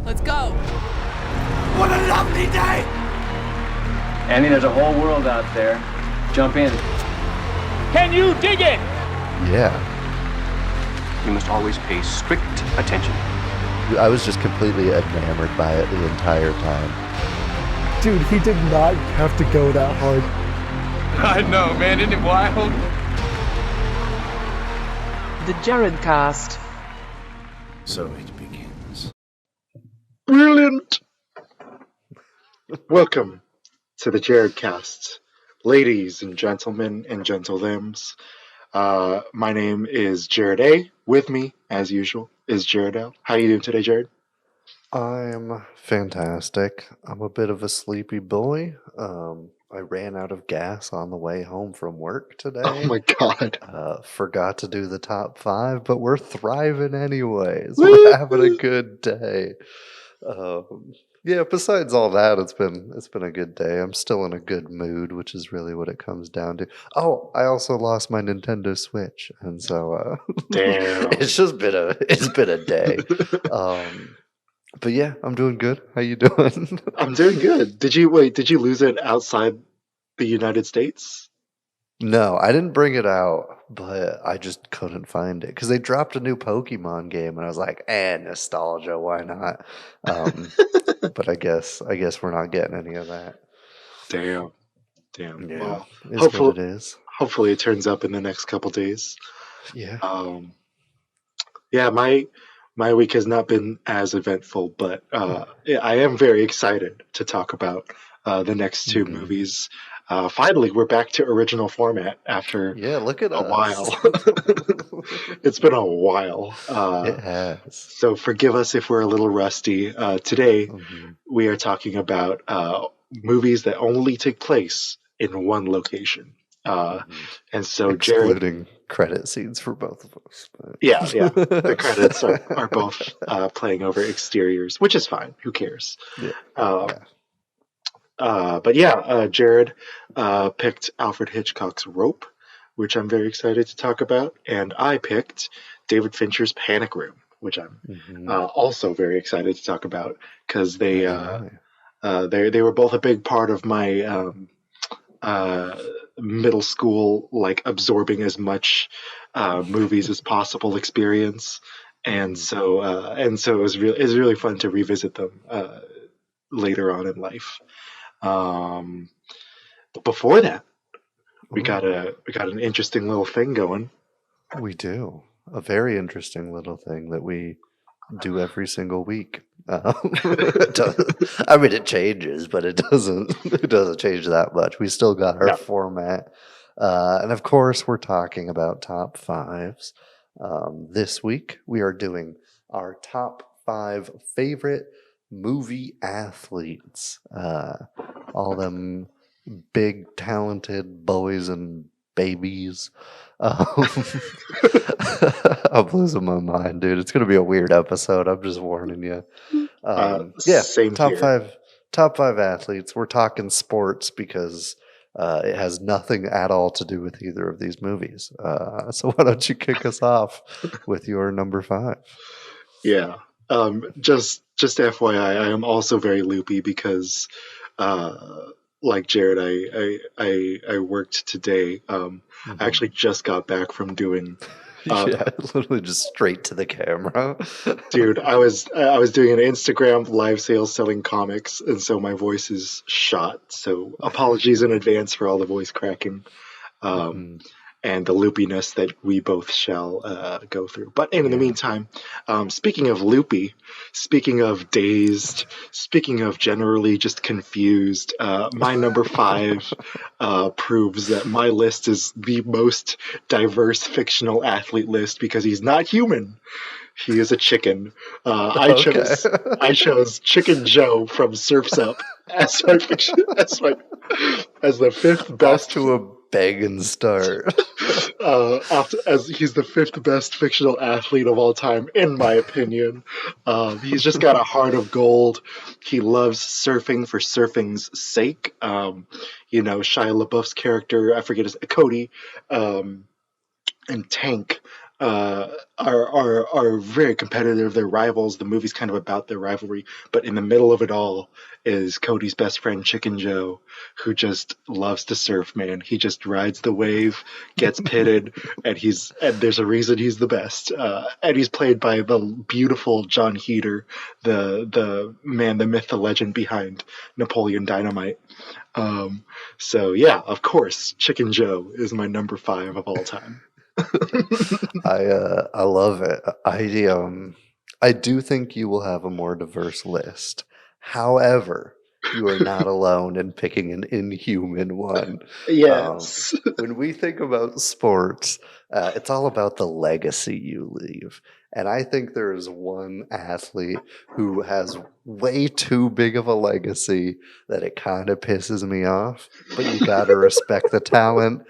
Let's go. What a lovely day! Andy, there's a whole world out there. Jump in. Can you dig it? Yeah. You must always pay strict attention. I was just completely enamored by it the entire time. Dude, he did not have to go that hard. I know, man. Isn't it wild? The Jared Cast. So it begins. Brilliant! Welcome to the Jared Cast, ladies and gentlemen and gentlethams. My name is Jared A. With me, as usual, is Jared L. How you doing today, Jared? I'm fantastic. I'm a bit of a sleepy boy. I ran out of gas on the way home from work today. Oh my god. Forgot to do the top 5, but we're thriving anyways. We're having a good day. Yeah, besides all that, it's been a good day. I'm still in a good mood, which is really what it comes down to. Oh, I also lost my Nintendo Switch, and so Damn. it's been a day. But yeah, I'm doing good. How you doing? I'm doing good. Did you lose it outside the United States? No, I didn't bring it out, but I just couldn't find it because they dropped a new Pokemon game, and I was like, nostalgia, why not? But I guess we're not getting any of that. Damn. Yeah, Well, it's what it is. hopefully it turns up in the next couple days. Yeah. Yeah, my week has not been as eventful, but yeah, I am very excited to talk about the next two movies. Finally, we're back to original format after Look at a us. while. It's been a while. It has. So forgive us if we're a little rusty. Today, we are talking about movies that only take place in one location. And so Jared... Excluding credit scenes for both of us. But. Yeah. The credits are both playing over exteriors, which is fine. Who cares? Yeah. But yeah, Jared picked Alfred Hitchcock's Rope, which I'm very excited to talk about, and I picked David Fincher's Panic Room, which I'm also very excited to talk about because they were both a big part of my middle school, like absorbing as much movies as possible experience, and so it was really fun to revisit them later on in life. But before that, we got an interesting little thing going. We do a very interesting little thing that we do every single week. I mean, it changes, but it doesn't change that much. We still got our format, and of course, we're talking about top 5s. This week, we are doing our top 5 favorite movie athletes. All them big, talented boys and babies. I'm losing my mind, dude. It's gonna be a weird episode. I'm just warning you. Same top here. top 5 athletes. We're talking sports because it has nothing at all to do with either of these movies. So why don't you kick us off with your number 5? Yeah. Just FYI, I am also very loopy because, like Jared, I worked today. I actually just got back from doing. Literally just straight to the camera. Dude, I was doing an Instagram live sale selling comics, and so my voice is shot. So apologies in advance for all the voice cracking. And the loopiness that we both shall go through. But in the meantime, speaking of loopy, speaking of dazed, speaking of generally just confused, my number 5 proves that my list is the most diverse fictional athlete list because he's not human. He is a chicken. I chose Chicken Joe from Surf's Up as my fiction, as the 5th best. Off to a banging start. As he's the 5th best fictional athlete of all time, in my opinion. He's just got a heart of gold. He loves surfing for surfing's sake. Shia LaBeouf's character, I forget his Cody, and Tank are very competitive. They're rivals. The movie's kind of about their rivalry, but in the middle of it all is Cody's best friend Chicken Joe, who just loves to surf. Man, he just rides the wave, gets pitted, and there's a reason he's the best. And he's played by the beautiful John Heater, the man, the myth, the legend behind Napoleon Dynamite. So yeah, of course, Chicken Joe is my number 5 of all time. I love it. I do think you will have a more diverse list. However, you are not alone in picking an inhuman one. Yes. When we think about sports, it's all about the legacy you leave. And I think there is one athlete who has way too big of a legacy that it kind of pisses me off, but you got to respect the talent.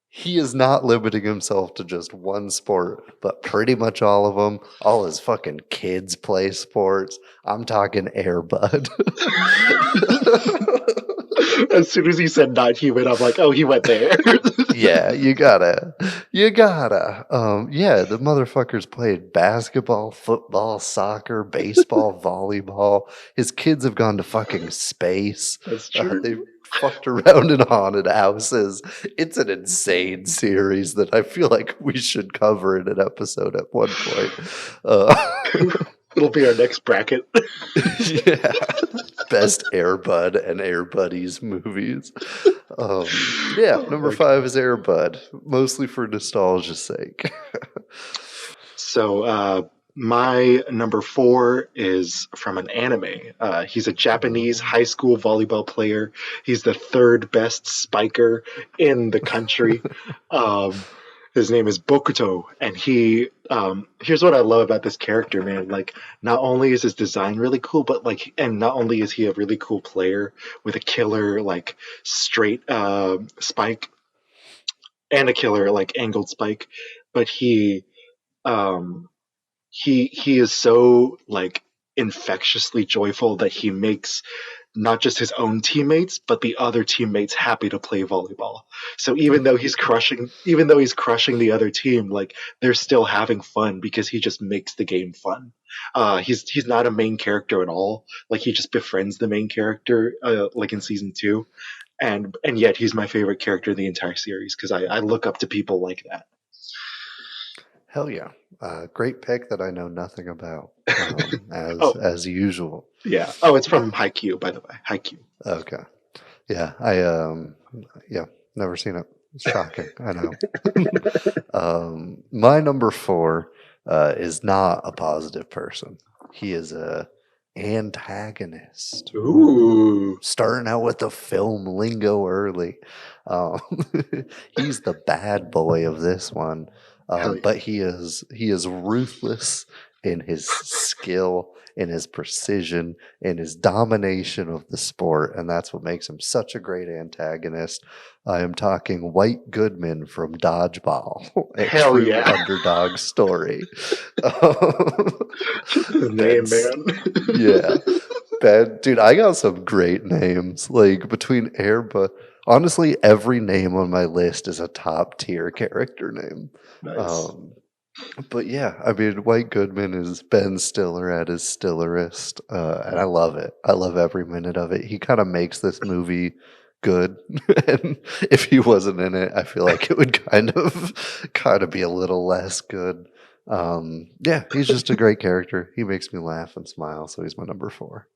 He is not limiting himself to just one sport, but pretty much all of them. All his fucking kids play sports. I'm talking Air Bud. As soon as he said not human, I'm like, oh, he went there. Yeah, you gotta. Yeah, the motherfuckers played basketball, football, soccer, baseball, volleyball. His kids have gone to fucking space. That's true. They've fucked around in haunted houses. It's an insane series that I feel like we should cover in an episode at one point. It'll be our next bracket. Yeah. Best Air Bud and Air Buddies movies. Number 5 is Air Bud, mostly for nostalgia's sake. So my number 4 is from an anime. He's a Japanese high school volleyball player. He's the 3rd best spiker in the country. His name is Bokuto, and here's what I love about this character, man. Like, not only is his design really cool, but not only is he a really cool player with a killer, like, straight spike and a killer, like, angled spike, but he is so, like, infectiously joyful that he makes not just his own teammates, but the other teammates happy to play volleyball. So even though he's crushing the other team, like, they're still having fun because he just makes the game fun. He's not a main character at all. Like, he just befriends the main character, like in season 2, and yet he's my favorite character in the entire series because I look up to people like that. Hell yeah. Great pick that I know nothing about, as usual. Yeah. Oh, it's from Haikyuu, by the way. Haikyuu. Okay. Yeah, never seen it. It's shocking. I know. My number 4 is not a positive person. He is a antagonist. Ooh. Starting out with the film lingo early. He's the bad boy of this one. But he is ruthless in his skill, in his precision, in his domination of the sport, and that's what makes him such a great antagonist. I am talking White Goodman from Dodgeball. Hell yeah. Underdog story. Name, man. Yeah. Dude, I got some great names. Like, between honestly, every name on my list is a top tier character name. Nice. But yeah, I mean, White Goodman is Ben Stiller at his Stillerist, and I love it. I love every minute of it. He kind of makes this movie good, and if he wasn't in it, I feel like it would kind of be a little less good. Yeah, he's just a great character. He makes me laugh and smile, so he's my number 4.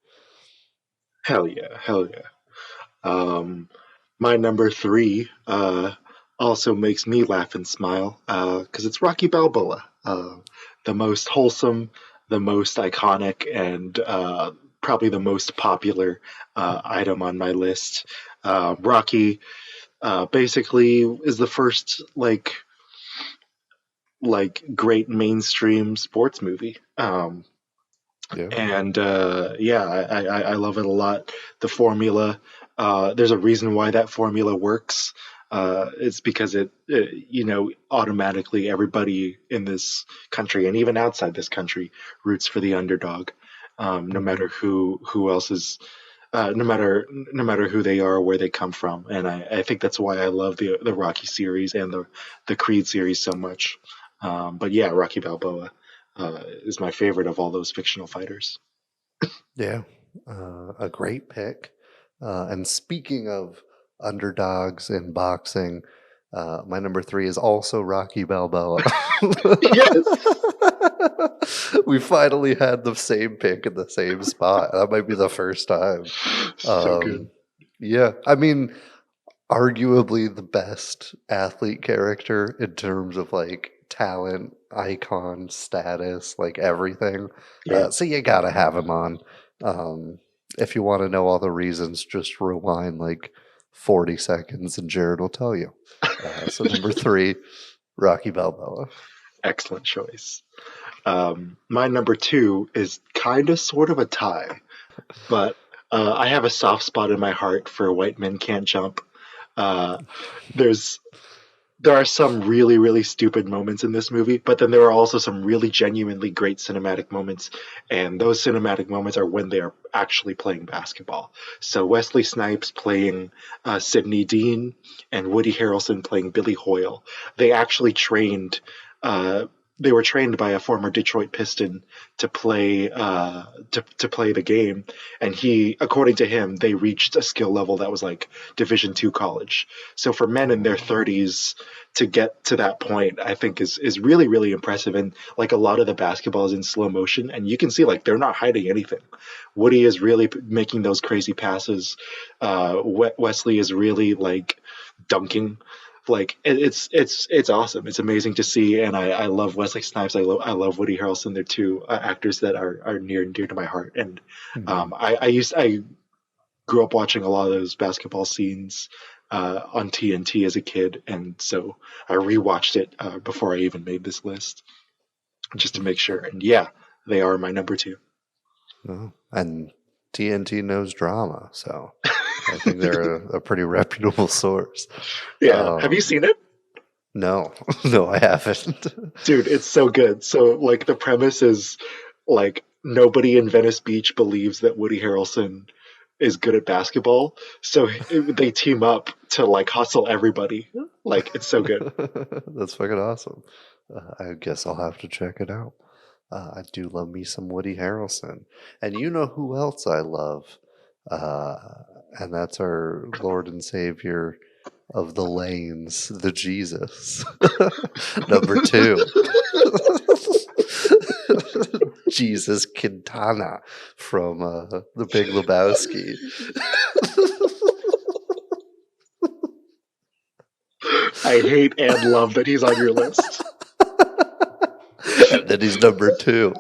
Hell yeah. My number 3 also makes me laugh and smile because it's Rocky Balboa, the most wholesome, the most iconic, and probably the most popular item on my list. Rocky basically is the first like great mainstream sports movie. And I love it a lot. The formula, there's a reason why that formula works. It's because it automatically everybody in this country and even outside this country roots for the underdog, no matter who else is, no matter who they are or where they come from. And I think that's why I love the Rocky series and the Creed series so much. But yeah, Rocky Balboa is my favorite of all those fictional fighters. Yeah, a great pick. And speaking of underdogs in boxing, my number 3 is also Rocky Balboa. Yes, We finally had the same pick in the same spot. That might be the first time. so good. Yeah, I mean, arguably the best athlete character in terms of like talent, icon, status, like everything. Yeah. So you gotta have him on. If you want to know all the reasons, just rewind like 40 seconds and Jared will tell you. So number 3, Rocky Balboa. Excellent choice. My number 2 is kind of sort of a tie, but I have a soft spot in my heart for White Men Can't Jump. Uh, there are some really, really stupid moments in this movie, but then there are also some really genuinely great cinematic moments, and those cinematic moments are when they are actually playing basketball. So Wesley Snipes playing Sidney Dean and Woody Harrelson playing Billy Hoyle. They actually trained. They were trained by a former Detroit Piston to play to play the game, and according to him, they reached a skill level that was like Division II college. So for men in their 30s to get to that point, I think is really, really impressive. And like a lot of the basketball is in slow motion, and you can see like they're not hiding anything. Woody is really making those crazy passes. Wesley is really like dunking. Like it's awesome. It's amazing to see, and I love Wesley Snipes. I love Woody Harrelson. They're two actors that are near and dear to my heart. And I grew up watching a lot of those basketball scenes on TNT as a kid, and so I rewatched it before I even made this list just to make sure. And yeah, they are my number 2. Oh, and TNT knows drama, so I think they're a pretty reputable source. Yeah, have you seen it? No, no, I haven't. Dude, it's so good. So like the premise is like nobody in Venice Beach believes that Woody Harrelson is good at basketball, so they team up to like hustle everybody. Like it's so good. That's fucking awesome. I guess I'll have to check it out. I do love me some Woody Harrelson. And you know who else I love? And that's our Lord and Savior of the lanes, the Jesus. Number 2. Jesus Quintana from The Big Lebowski. I hate and love that he's on your list. And then he's number 2.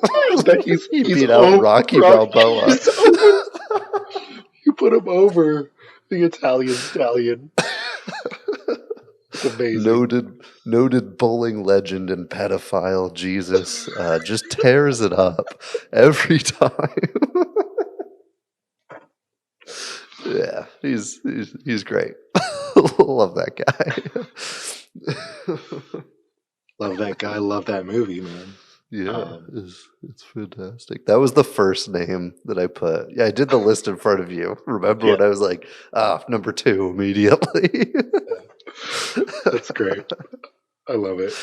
That He beat out Rocky Balboa. You put him over the Italian stallion. It's amazing. Noted bowling legend and pedophile Jesus just tears it up every time. Yeah, he's great. Love that guy. Love that guy. Love that movie, man. Yeah, it's fantastic. That was the first name that I put. Yeah, I did the list in front of you. Remember when I was like, number 2 immediately. That's great. I love it.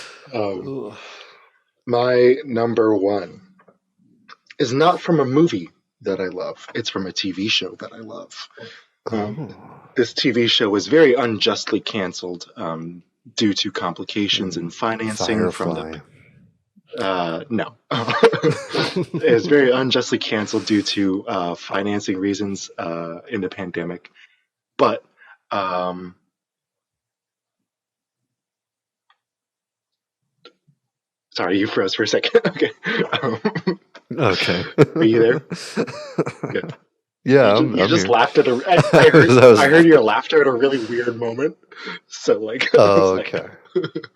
My number 1 is not from a movie that I love. It's from a TV show that I love. This TV show was very unjustly canceled due to complications in financing from the... no. It was very unjustly canceled due to financing reasons in the pandemic. But sorry, you froze for a second. Okay. Okay. Are you there? Good. Yeah, You just here. laughed at I heard your laughter at a really weird moment. So like, Oh, okay.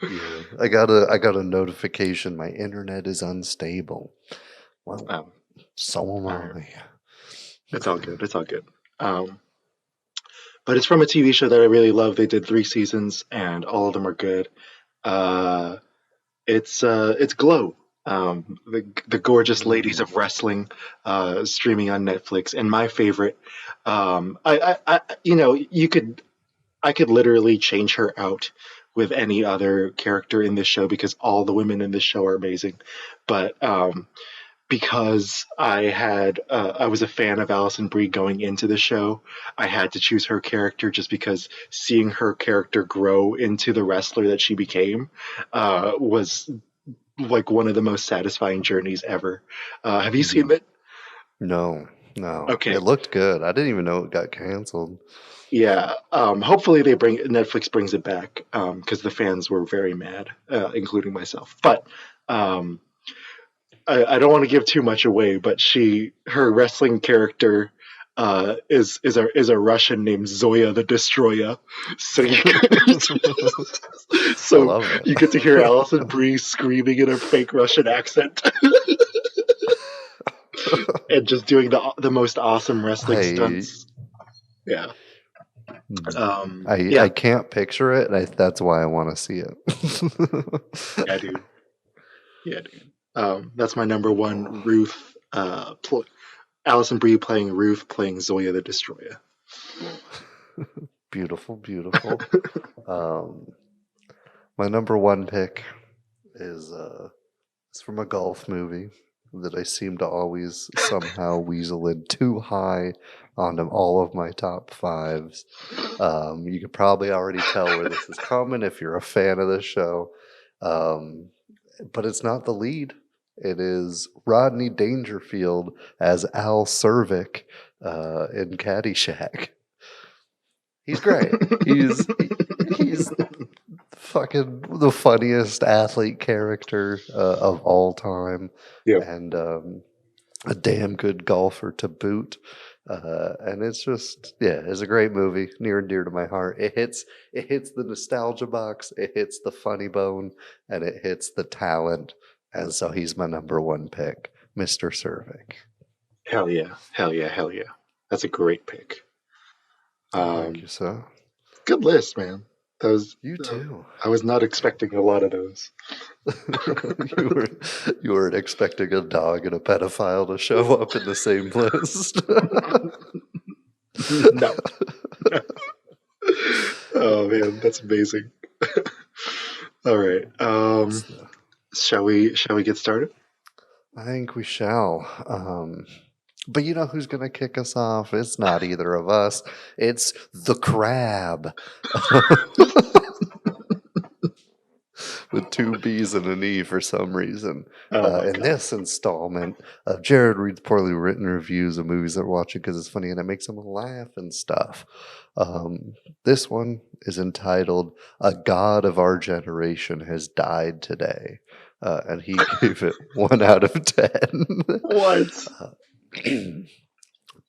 Yeah. I got a notification. My internet is unstable. Well, so am I. It's all good. It's all good. But it's from a TV show that I really love. They did 3 seasons, and all of them are good. It's Glow. The gorgeous ladies of wrestling, streaming on Netflix, and my favorite. I could literally change her out with any other character in this show because all the women in this show are amazing. But because I was a fan of Alison Brie going into the show, I had to choose her character just because seeing her character grow into the wrestler that she became was like one of the most satisfying journeys ever. Have you seen it? No. Okay. It looked good. I didn't even know it got canceled. Yeah. Hopefully Netflix brings it back because the fans were very mad, including myself. But I don't want to give too much away, but her wrestling character is a Russian named Zoya the Destroyer. So I love it. you get to hear Alison Brie screaming in her fake Russian accent. And just doing the most awesome wrestling stunts. Yeah. I can't picture it, and that's why I want to see it. Yeah, dude. That's my number one. Ruth, Alison Brie playing Ruth, playing Zoya the Destroyer. Beautiful. My number one pick is it's from a golf movie that I seem to always somehow weasel in too high on all of my top fives. You could probably already tell where this is coming if you're a fan of the show. But it's not the lead. It is Rodney Dangerfield as Al Cervic in Caddyshack. He's great. He's fucking the funniest athlete character of all time, and a damn good golfer to boot. And it's just, it's a great movie, near and dear to my heart. It hits the nostalgia box, it hits the funny bone, and it hits the talent. And so he's my number one pick, Mr. Cervic. Hell yeah. That's a great pick. Thank you, sir. Good list, man. You too. I was not expecting a lot of those. You weren't expecting a dog and a pedophile to show up in the same list. No. Oh man, that's amazing. All right. Shall we get started? I think we shall. But you know who's going to kick us off? It's not either of us. It's the crab. With two B's and an E for some reason. In this installment of Jared reads poorly written reviews of movies that we're watching because it's funny and it makes them laugh and stuff. This one is entitled "A God of Our Generation Has Died Today." And he gave it 1 out of 10. What?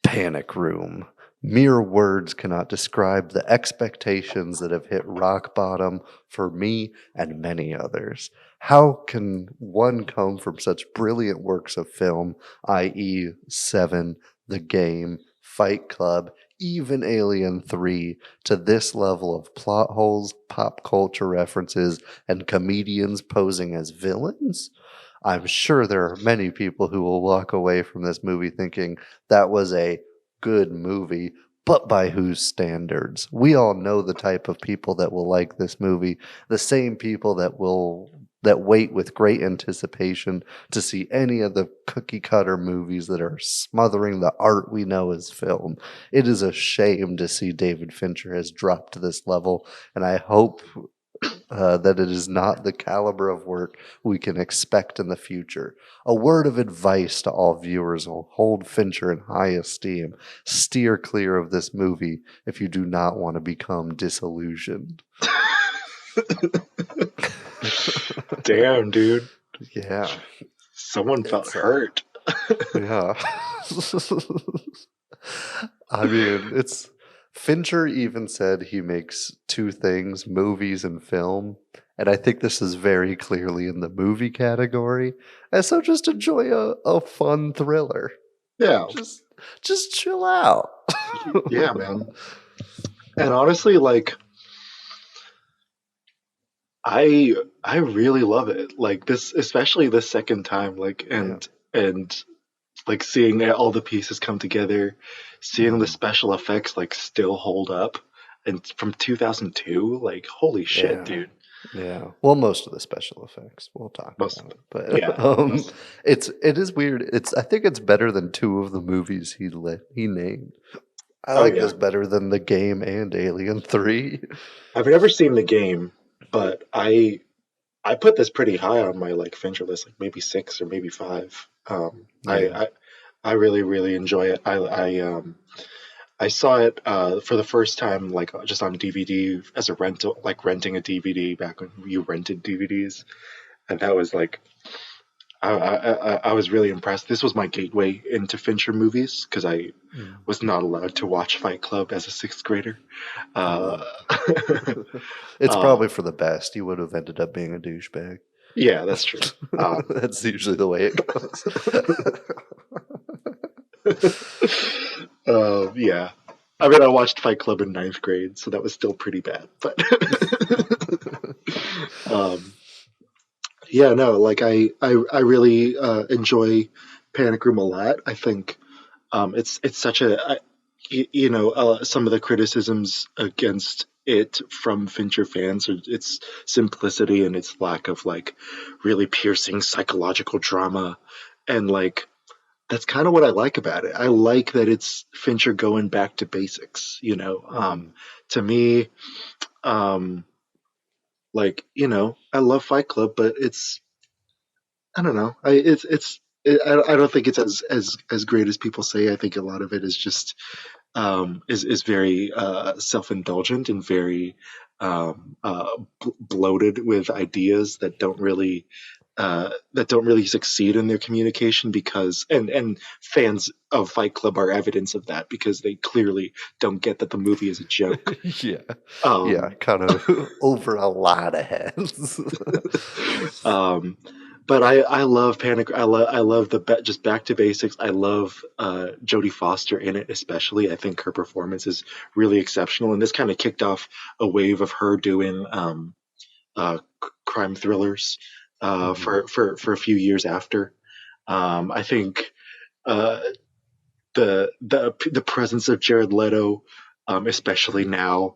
Panic Room. Mere words cannot describe the expectations that have hit rock bottom for me and many others. How can one come from such brilliant works of film, i.e. Seven, The Game, Fight Club, even Alien 3, to this level of plot holes, pop culture references, and comedians posing as villains? I'm sure there are many people who will walk away from this movie thinking that was a good movie, but by whose standards? We all know the type of people that will like this movie, the same people that wait with great anticipation to see any of the cookie cutter movies that are smothering the art we know as film. It is a shame to see David Fincher has dropped to this level, and I hope that it is not the caliber of work we can expect in the future. A word of advice to all viewers will hold Fincher in high esteem. Steer clear of this movie if you do not want to become disillusioned. Damn, dude. Yeah. Someone felt hurt. Yeah. I mean, Fincher even said he makes two things, movies and film, and I think this is very clearly in the movie category. And so just enjoy a fun thriller. Yeah. Just chill out. Yeah, man. And honestly, like, I really love it. Like this, especially the second time, like, and like seeing all the pieces come together, seeing the special effects like still hold up, and from 2002, like holy shit, dude. Yeah. Well, most of the special effects we'll talk Most about, of them. but Yeah. it is weird. I think it's better than two of the movies he named. I Oh like yeah. this better than The Game and Alien 3. I've never seen the game, but I put this pretty high on my like Fincher list, like maybe 6 or maybe 5. Yeah. I really really enjoy it. I saw it for the first time like just on DVD as a rental, like renting a DVD back when you rented DVDs, and that was like I was really impressed. This was my gateway into Fincher movies because I Mm. was not allowed to watch Fight Club as a sixth grader. Uh, Oh. It's uh, probably for the best. You would have ended up being a douchebag. yeah, that's true. That's usually the way it goes. Yeah. I mean, I watched Fight Club in ninth grade, so that was still pretty bad. But um, yeah, no, like I really enjoy Panic Room a lot. I think it's such some of the criticisms against it from Fincher fans are its simplicity and its lack of like really piercing psychological drama, and like that's kind of what I like about it. I like that it's Fincher going back to basics. Mhm. To me, um, I love Fight Club, but I don't know. I don't think it's as great as people say. I think a lot of it is just is very self indulgent and very bloated with ideas that don't really succeed in their communication, because and fans of Fight Club are evidence of that because they clearly don't get that the movie is a joke. Yeah. Yeah, Um, kind of over a lot of heads. um, but I love Panic. I love just back to basics. I love Jodie Foster in it, especially. I think her performance is really exceptional, and this kind of kicked off a wave of her doing crime thrillers Mhm. for a few years after. I think uh, the presence of Jared Leto, especially now,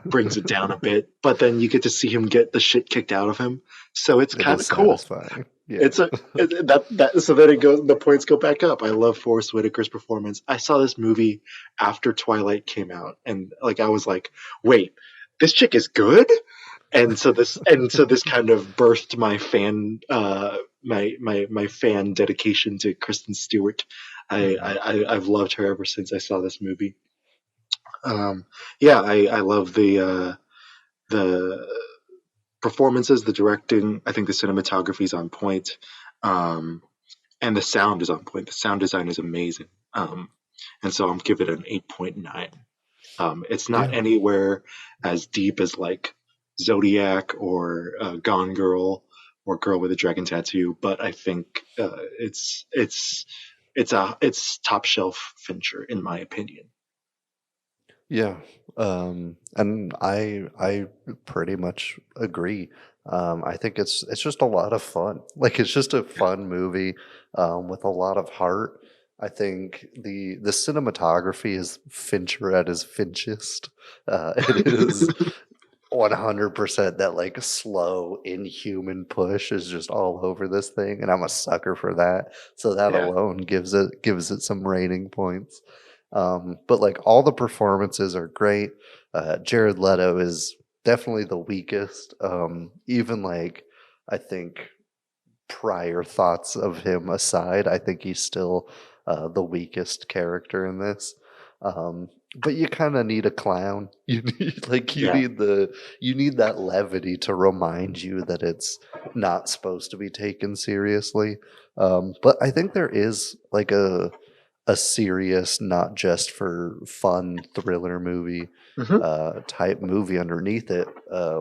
brings it down a bit. But then you get to see him get the shit kicked out of him, so it's It kind is of cool. satisfying. Yeah. It's a that so then it goes. The points go back up. I love Forrest Whitaker's performance. I saw this movie after Twilight came out, and like I was like, wait, this chick is good. And so this kind of birthed my fan dedication to Kristen Stewart. Mhm. I've loved her ever since I saw this movie. Yeah, I love the performances, the directing. I think the cinematography is on point, um, and the sound is on point. The sound design is amazing, and so I'm giving it an 8.9. It's not Yeah. anywhere as deep as like Zodiac or Gone Girl or Girl with a Dragon Tattoo, but I think it's top shelf Fincher in my opinion. Yeah. And I pretty much agree. I think it's just a lot of fun. Like it's just a fun movie with a lot of heart. I think the cinematography is Fincher at his finchest. It is 100% that like slow inhuman push is just all over this thing, and I'm a sucker for that. So that Yeah, alone gives it some rating points. But like all the performances are great. Jared Leto is definitely the weakest. Even like I think prior thoughts of him aside, I think he's still the weakest character in this. But you kind of need a clown. You need yeah, you need that levity to remind you that it's not supposed to be taken seriously. But I think there is like a serious, not just for fun thriller movie hmm type movie underneath it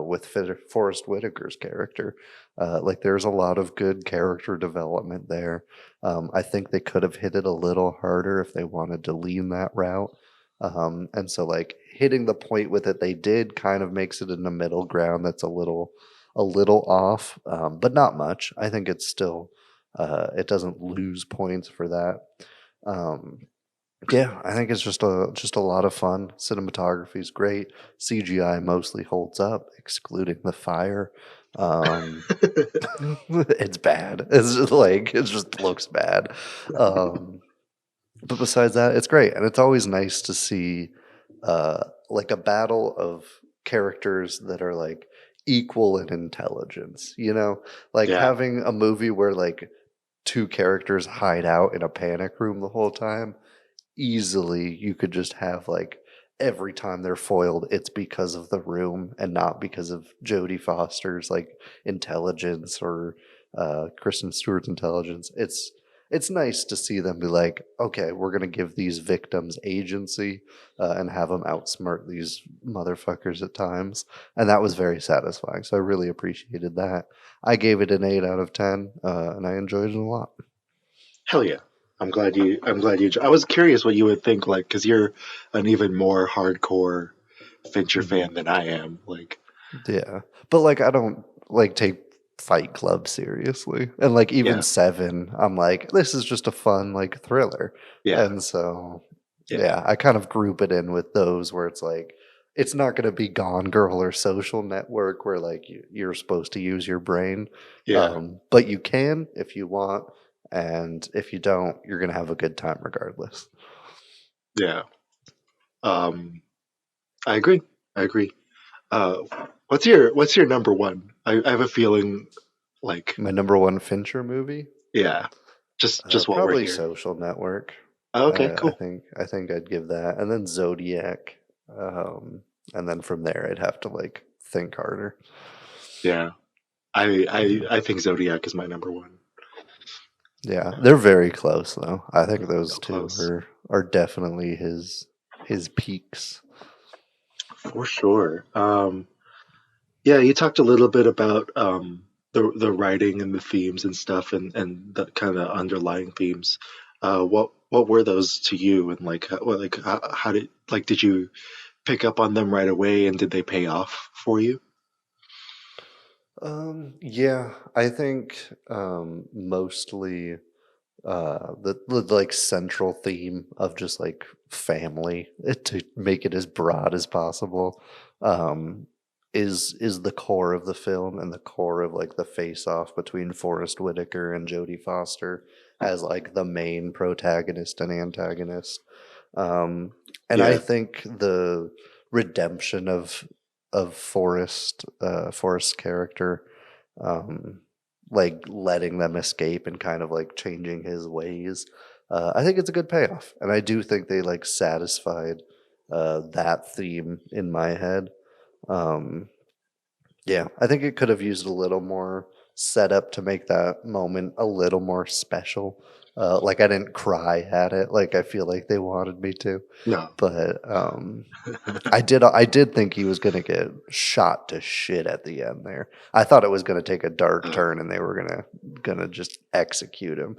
with Forrest Whitaker's character. Like there's a lot of good character development there. I think they could have hit it a little harder if they wanted to lean that route. And so like hitting the point with it they did kind of makes it in the middle ground that's a little off, but not much. I think it's still it doesn't lose points for that. Um, Yeah, I think it's just a lot of fun. Cinematography is great. CGI mostly holds up, excluding the fire. Um, it's bad. It's just like it just looks bad. Um, but besides that, it's great, and it's always nice to see like a battle of characters that are like equal in intelligence. You know, like Yeah, having a movie where like two characters hide out in a panic room the whole time. Easily, you could just have like every time they're foiled, it's because of the room and not because of Jodie Foster's like intelligence or Kristen Stewart's intelligence. It's nice to see them be like, okay, we're gonna give these victims agency and have them outsmart these motherfuckers at times, and that was very satisfying. So I really appreciated that. I gave it an 8 out of 10, and I enjoyed it a lot. hell yeah. I'm glad you. I was curious what you would think, like, because you're an even more hardcore Fincher Mhm. fan than I am. Like, Yeah. But like I don't like take Fight Club seriously. And like even yeah, 7, I'm like this is just a fun like thriller. yeah, And so yeah, yeah, I kind of group it in with those where it's like it's not going to be Gone Girl or Social Network where like you're supposed to use your brain. yeah, But you can if you want, and if you don't, you're going to have a good time regardless. yeah. Um, I agree. I agree. Uh, what's your number one? I have a feeling like, My number one Fincher movie, yeah, just what we're probably hearing. Social Network. Oh, okay, I cool. think I'd give that, and then Zodiac, um, and then from there I'd have to like think harder. Yeah, I Yeah, I I think Zodiac is my number one. yeah, they're very close though. I think So those two close. are definitely his peaks. For sure. Yeah, you talked a little bit about the writing and the themes and stuff, and the kind of underlying themes. What were those to you, and like how did you pick up on them right away, and did they pay off for you? Yeah, I think mostly the like central theme of just like family to make it as broad as possible um is the core of the film and the core of like the face off between Forrest Whitaker and Jodie Foster as like the main protagonist and antagonist. um and I Yeah, think the redemption of Forrest's character, um like letting them escape and kind of like changing his ways. I think it's a good payoff, and I do think they like satisfied that theme in my head. Um, yeah, I think it could have used a little more setup to make that moment a little more special. Like I didn't cry at it, like I feel like they wanted me to, no. but I did think he was gonna get shot to shit at the end there. I thought it was gonna take a dark Uh, turn and they were gonna just execute him.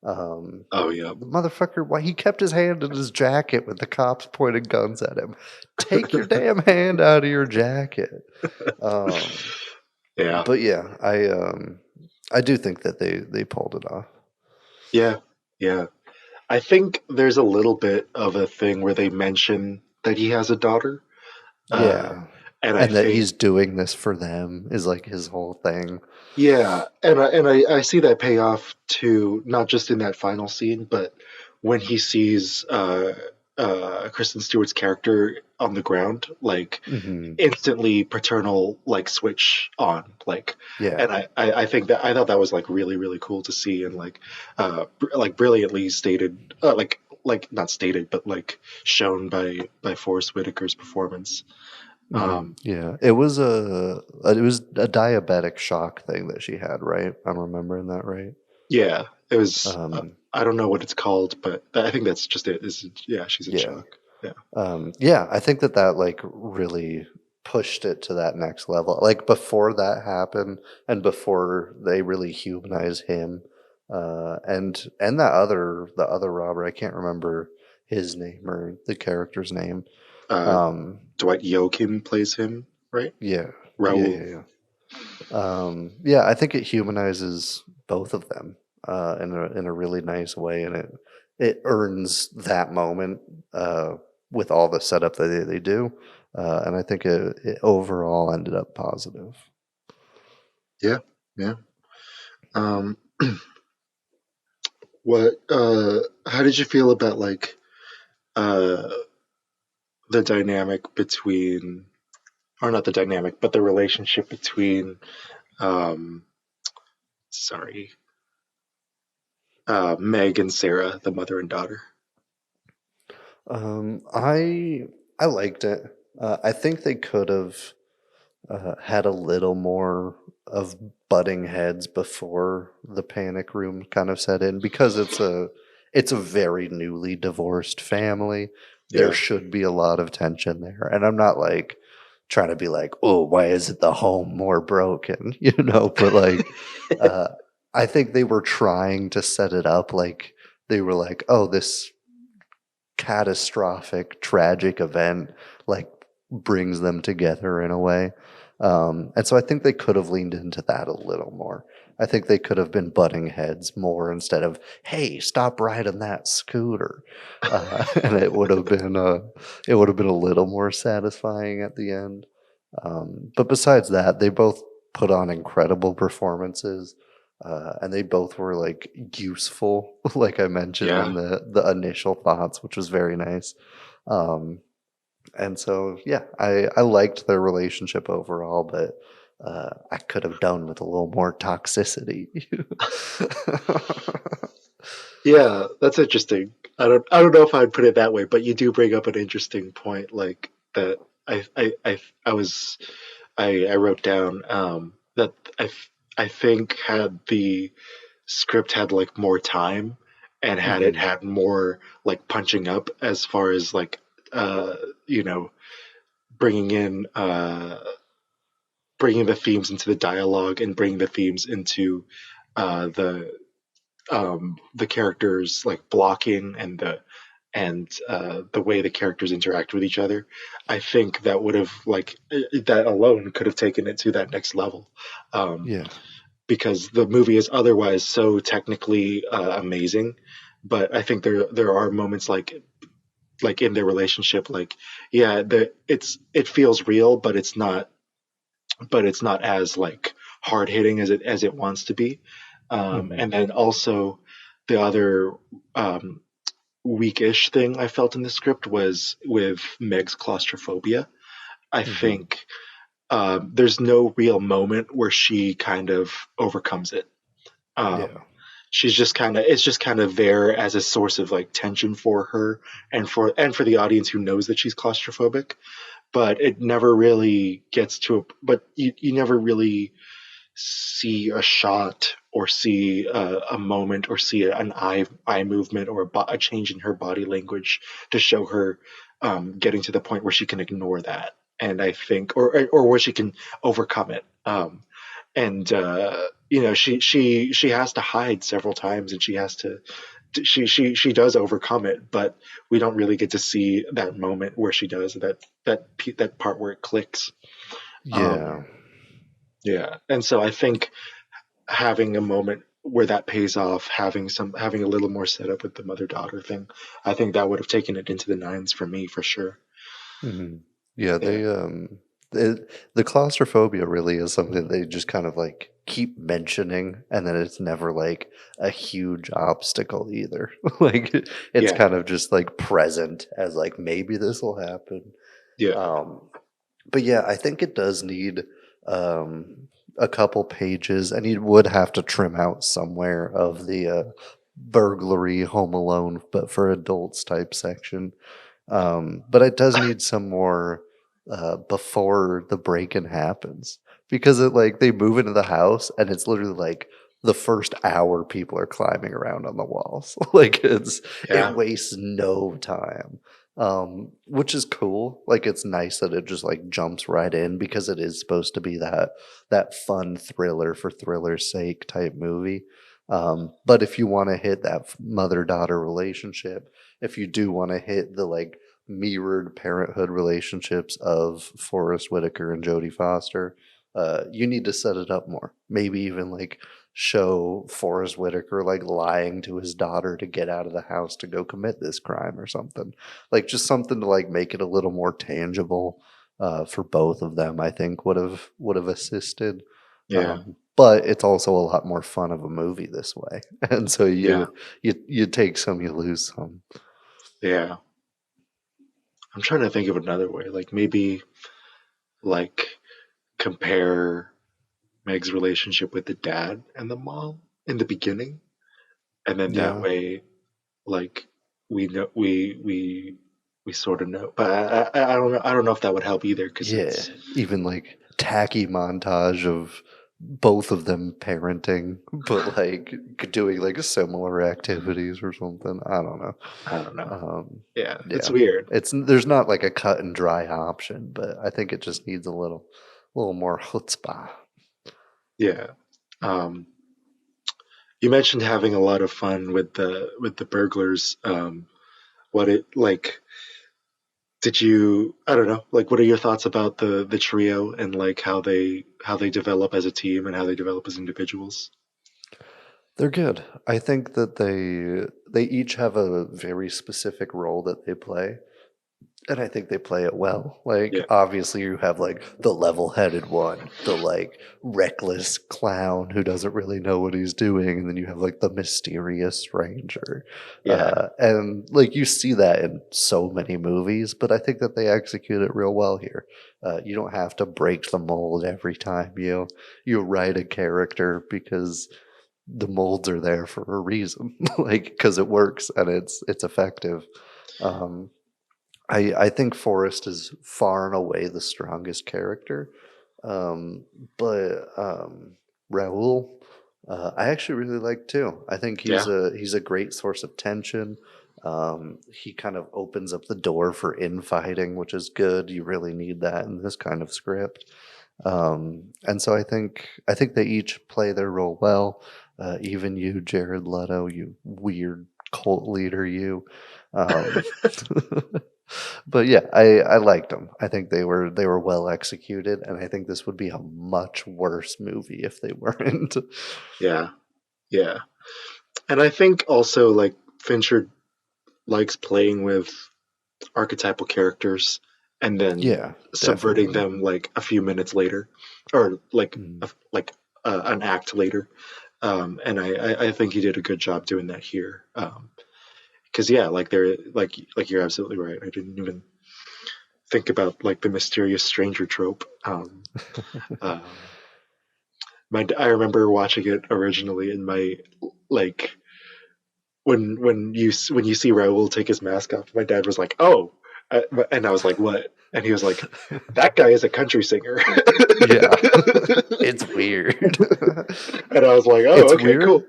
oh yeah. The motherfucker, why he kept his hand in his jacket with the cops pointing guns at him. Take your damn hand out of your jacket. Um, Yeah, but yeah, I do think that they pulled it off. yeah, yeah. I think there's a little bit of a thing where they mention that he has a daughter, uh, Yeah. and I And that think he's doing this for them is like his whole thing. yeah, and I see that pay off too, not just in that final scene, but when he sees Kristen Stewart's character on the ground, like Hmm. instantly paternal like switch on, like, Yeah. and I think that I thought that was like really really cool to see, and like like brilliantly stated, like not stated, but like shown by Forrest Whitaker's performance. Um, Yeah, it was a diabetic shock thing that she had, right? I'm remembering that right. Yeah, it was. Um, I don't know what it's called, but I think that's just it. Yeah, she's in yeah, shock. Yeah, yeah. I think that like really pushed it to that next level. Like before that happened, and before they really humanize him, and the other robber, I can't remember his name or the character's name. uh, Um, Dwight Yoakam plays him, right? yeah, yeah, Raul. yeah, yeah. Yeah, I think it humanizes both of them in a really nice way, and it earns that moment with all the setup that they do, and I think it overall ended up positive. Yeah, yeah. Um, what? How did you feel about like uh, the dynamic between, or not the dynamic, but the relationship between, um, sorry, Meg and Sarah, the mother and daughter? I liked it. I think they could have had a little more of butting heads before the panic room kind of set in, because it's a very newly divorced family. There Yeah, should be a lot of tension there, and I'm not like trying to be like, oh, why isn't the home more broken, but like uh I think they were trying to set it up like they were like, oh, this catastrophic, tragic event like brings them together in a way. And so I think they could have leaned into that a little more. I think they could have been butting heads more instead of, "Hey, stop riding that scooter," and it would have been a little more satisfying at the end. But besides that, they both put on incredible performances, and they both were like useful, like I mentioned yeah, in the initial thoughts, which was very nice. Um, and so, yeah, I liked their relationship overall, but I could have done with a little more toxicity. yeah. That's interesting. I don't know if I'd put it that way, but you do bring up an interesting point, like that. I was I wrote down that I think had the script had like more time and had it Mhm. had more like punching up as far as like uh you know bringing in bringing the themes into the dialogue and bringing the themes into uh the the characters like blocking and the way the characters interact with each other. I think that would have like that alone could have taken it to that next level. um Yeah. because the movie is otherwise so technically amazing, but I think there are moments like in their relationship, like yeah, it feels real, but it's not as like hard hitting as it wants to be. Mhm. And then also the other um, weakish thing I felt in the script was with Meg's claustrophobia. I Mhm. think there's no real moment where she kind of overcomes it. Yeah. She's just kind of it's just kind of there as a source of like tension for her and for the audience who knows that she's claustrophobic, but it never really gets to but you never really see a shot or see a moment or see an eye movement or a change in her body language to show her getting to the point where she can ignore that, and I think or where she can overcome it. And she has to hide several times, and she has to she does overcome it, but we don't really get to see that moment where she does that part where it clicks. Yeah. um yeah, and so I think having a moment where that pays off, having a little more setup with the mother daughter thing, I think that would have taken it into the nines for me for sure. Mhm. Yeah, Yeah, the claustrophobia really is something they just kind of like keep mentioning, and then it's never like a huge obstacle either. Like it's yeah, kind of just like present as like maybe this will happen. yeah, Um, but yeah, I think it does need a couple pages, and you would have to trim out somewhere of the burglary Home Alone, but for adults type section. But it does need some more before the break-in happens, because it like they move into the house and it's literally like the first hour people are climbing around on the walls. Like it yeah, wastes no time. Which is cool. Like it's nice that it just like jumps right in, because it is supposed to be that fun thriller for thriller's sake type movie. But if you want to hit that mother-daughter relationship, if you do want to hit the like mirrored parenthood relationships of Forrest Whitaker and Jodie Foster, you need to set it up more. Maybe even like show Forrest Whitaker like lying to his daughter to get out of the house to go commit this crime or something. Like just something to like make it a little more tangible for both of them. I think would have assisted. Yeah. But it's also a lot more fun of a movie this way, and so Yeah. you take some, you lose some. Yeah. I'm trying to think of another way. Like maybe like compare Meg's relationship with the dad and the mom in the beginning, and then that Yeah. way, like we sort of know. But I don't know. I don't know if that would help either because Yeah, it's even like tacky montage of both of them parenting, but like doing like similar activities or something. I don't know. I don't know. Yeah, it's Yeah, weird. there's not like a cut and dry option, but I think it just needs a little more chutzpah. Yeah. Um, you mentioned having a lot of fun with the burglars. What it like? Did you? I don't know. Like, what are your thoughts about the trio and like how they develop as a team and how they develop as individuals? They're good. I think that they each have a very specific role that they play. And I think they play it well. Like, Yeah. obviously, you have like the level-headed one, the like reckless clown who doesn't really know what he's doing, and then you have like the mysterious stranger. Yeah. And like you see that in so many movies, but I think that they execute it real well here. You don't have to break the mold every time you write a character because the molds are there for a reason, like because it works and it's effective. Um, I think Forrest is far and away the strongest character, but Raoul, I actually really like too. I think Yeah. he's a great source of tension. He kind of opens up the door for infighting, which is good. You really need that in this kind of script. And so I think they each play their role well. Even you, Jared Leto, you weird cult leader, you. Um, but yeah, I liked them. I think they were well executed, and I think this would be a much worse movie if they weren't. Yeah. Yeah. And I think also like Fincher likes playing with archetypal characters and then Yeah, subverting definitely. them like a few minutes later, or like Mm. an act later. And I think he did a good job doing that here. Because yeah, like they're like you're absolutely right. I didn't even think about like the mysterious stranger trope. Um, I remember watching it originally, and my like when you see Raoul take his mask off, my dad was like, "Oh," and I was like, "What?" And he was like, "That guy is a country singer." Yeah, it's weird. And I was like, "Oh, It's okay, weird. cool."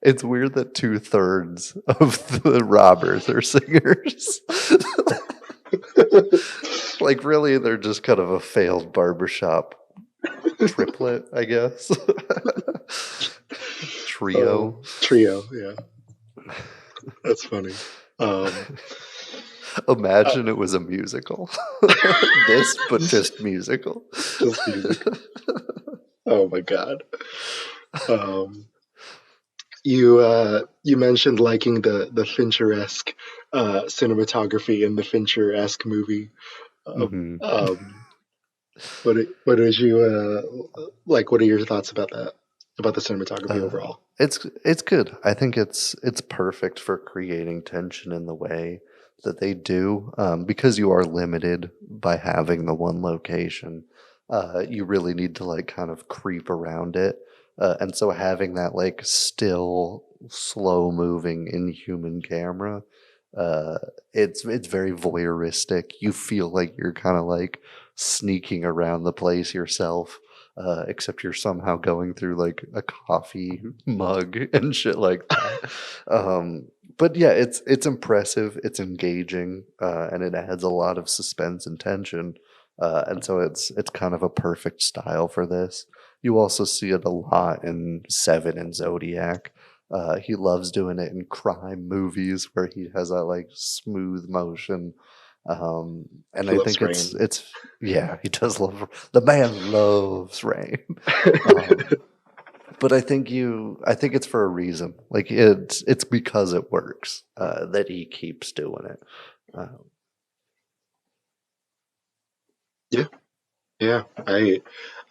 It's weird that 2/3 of the robbers are singers. Like, really, they're just kind of a failed barbershop triplet, I guess. Trio. Trio, yeah, that's funny. Um, Imagine it was a musical. This, but just musical. just music. Oh my god. Um, you mentioned liking the Fincher-esque cinematography in the Fincher-esque movie. hmm Um, what did you like? What are your thoughts about that? About the cinematography Uh, overall? it's good. I think it's perfect for creating tension in the way that they do, because you are limited by having the one location. You really need to like kind of creep around it, and so having that like still, slow moving inhuman camera, uh, it's very voyeuristic. You feel like you're kind of like sneaking around the place yourself, except you're somehow going through like a coffee mug and shit like that. But yeah, it's impressive, it's engaging, and it adds a lot of suspense and tension. And so it's kind of a perfect style for this. You also see it a lot in Seven and Zodiac. He loves doing it in crime movies where he has that like smooth motion. And He I loves think rain. it's yeah, he does love the man loves rain. Um, But I think it's for a reason. Like it's because it works that he keeps doing it. Yeah, I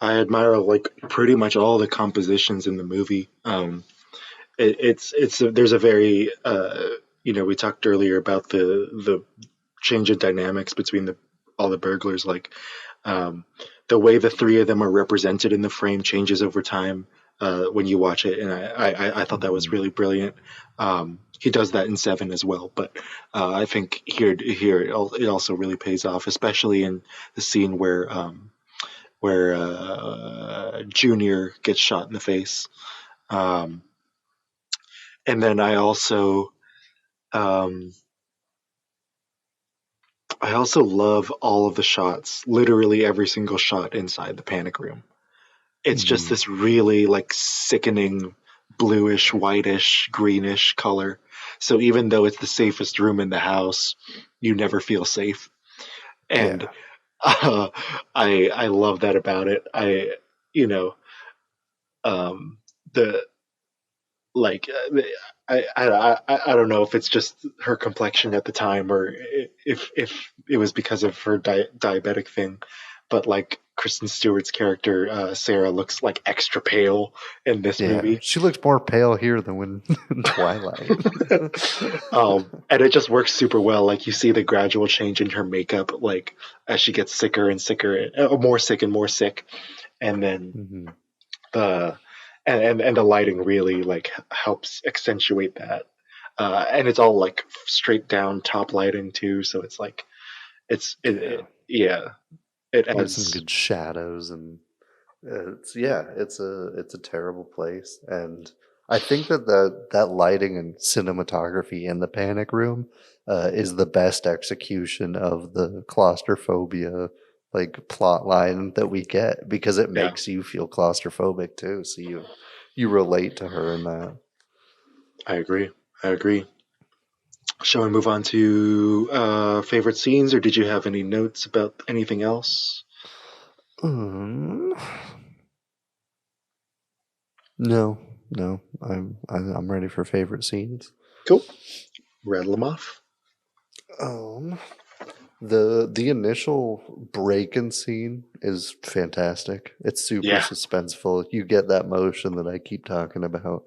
admire like pretty much all the compositions in the movie. There's a very we talked earlier about the change in dynamics between all the burglars. Like the way the three of them are represented in the frame changes over time when you watch it, and I thought that was really brilliant. He does that in Seven as well, but I think here it also really pays off, especially in the scene where Junior gets shot in the face. And then um, I also love all of the shots, literally every single shot inside the panic room. It's just this really like sickening bluish, whitish, greenish color. So even though it's the safest room in the house, you never feel safe. And I love that about it. You know, the like I don't know if it's just her complexion at the time or if it was because of her diabetic thing, but like Kristen Stewart's character Sarah looks like extra pale in this movie. She looks more pale here than when in Twilight. And it just works super well. Like you see the gradual change in her makeup, like as she gets sicker and sicker, more sick and more sick, and then the and the lighting really like helps accentuate that. And it's all like straight down top lighting too, so it's like it With some adds. good shadows, and it's a terrible place. And I think that lighting and cinematography in the panic room is the best execution of the claustrophobia like plot line that we get, because it makes you feel claustrophobic too, so you relate to her in that. I agree. Shall we move on to favorite scenes, or did you have any notes about anything else? No, I'm ready for favorite scenes. Cool. Rattle them off. The initial break-in scene is fantastic. It's super suspenseful. You get that motion that I keep talking about.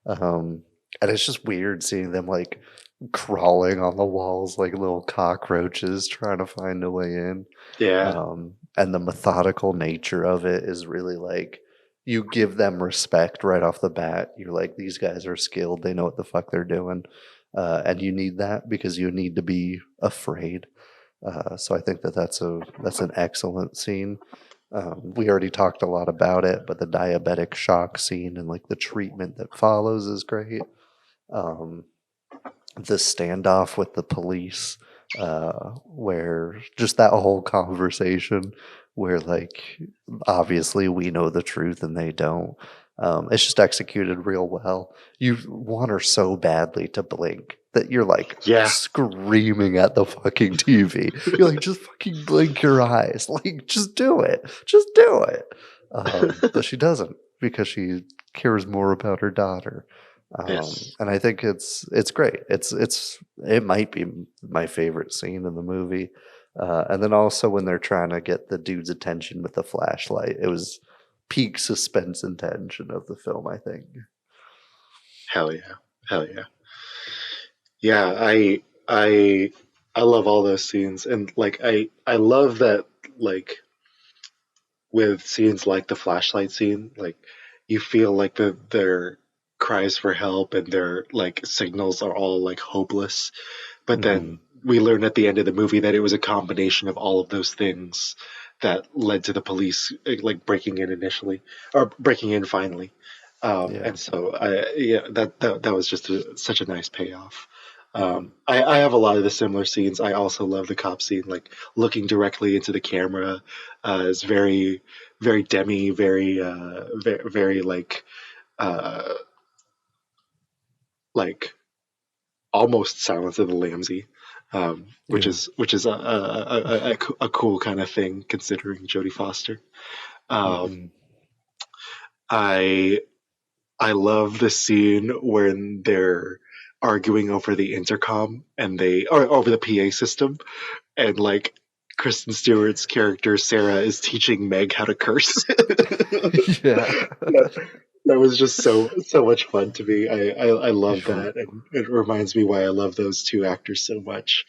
And it's just weird seeing them like crawling on the walls like little cockroaches trying to find a way in. Yeah. And the methodical nature of it is really like, you give them respect right off the bat. You're like, these guys are skilled. They know what the fuck they're doing. And you need that because you need to be afraid. So I think that's an excellent scene. We already talked a lot about it, but the diabetic shock scene and like the treatment that follows is great. The standoff with the police, where just that whole conversation where like obviously we know the truth and they don't. It's just executed real well. You want her so badly to blink that you're like screaming at the fucking TV. You're like, just fucking blink your eyes. Like, just do it. Just do it. But she doesn't, because she cares more about her daughter. And I think it's great. It might be my favorite scene in the movie. And then also when they're trying to get the dude's attention with the flashlight, it was peak suspense and tension of the film, I think. Hell yeah. Yeah, I love all those scenes, and like I love that, like with scenes like the flashlight scene, like you feel like their cries for help and their like signals are all like hopeless, but then we learn at the end of the movie that it was a combination of all of those things that led to the police like breaking in finally. And so that was just such a nice payoff. I have a lot of the similar scenes. I also love the cop scene, like looking directly into the camera is very, very Demi, very, very like almost Silence of the Lambsy, which is a cool kind of thing considering Jodie Foster. I I love the scene when they're arguing over the intercom or over the PA system, and like Kristen Stewart's character Sarah is teaching Meg how to curse. Yeah. That was just so much fun to me. I love that, and it reminds me why I love those two actors so much.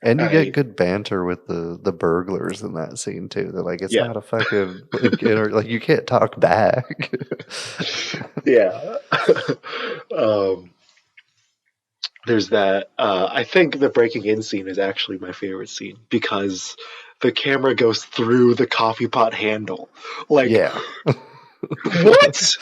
And you I get good banter with the burglars in that scene too. They're like, it's Yeah. not a fucking like you can't talk back. yeah. um, there's that. I think the breaking in scene is actually my favorite scene because the camera goes through the coffee pot handle. Like, Yeah. what?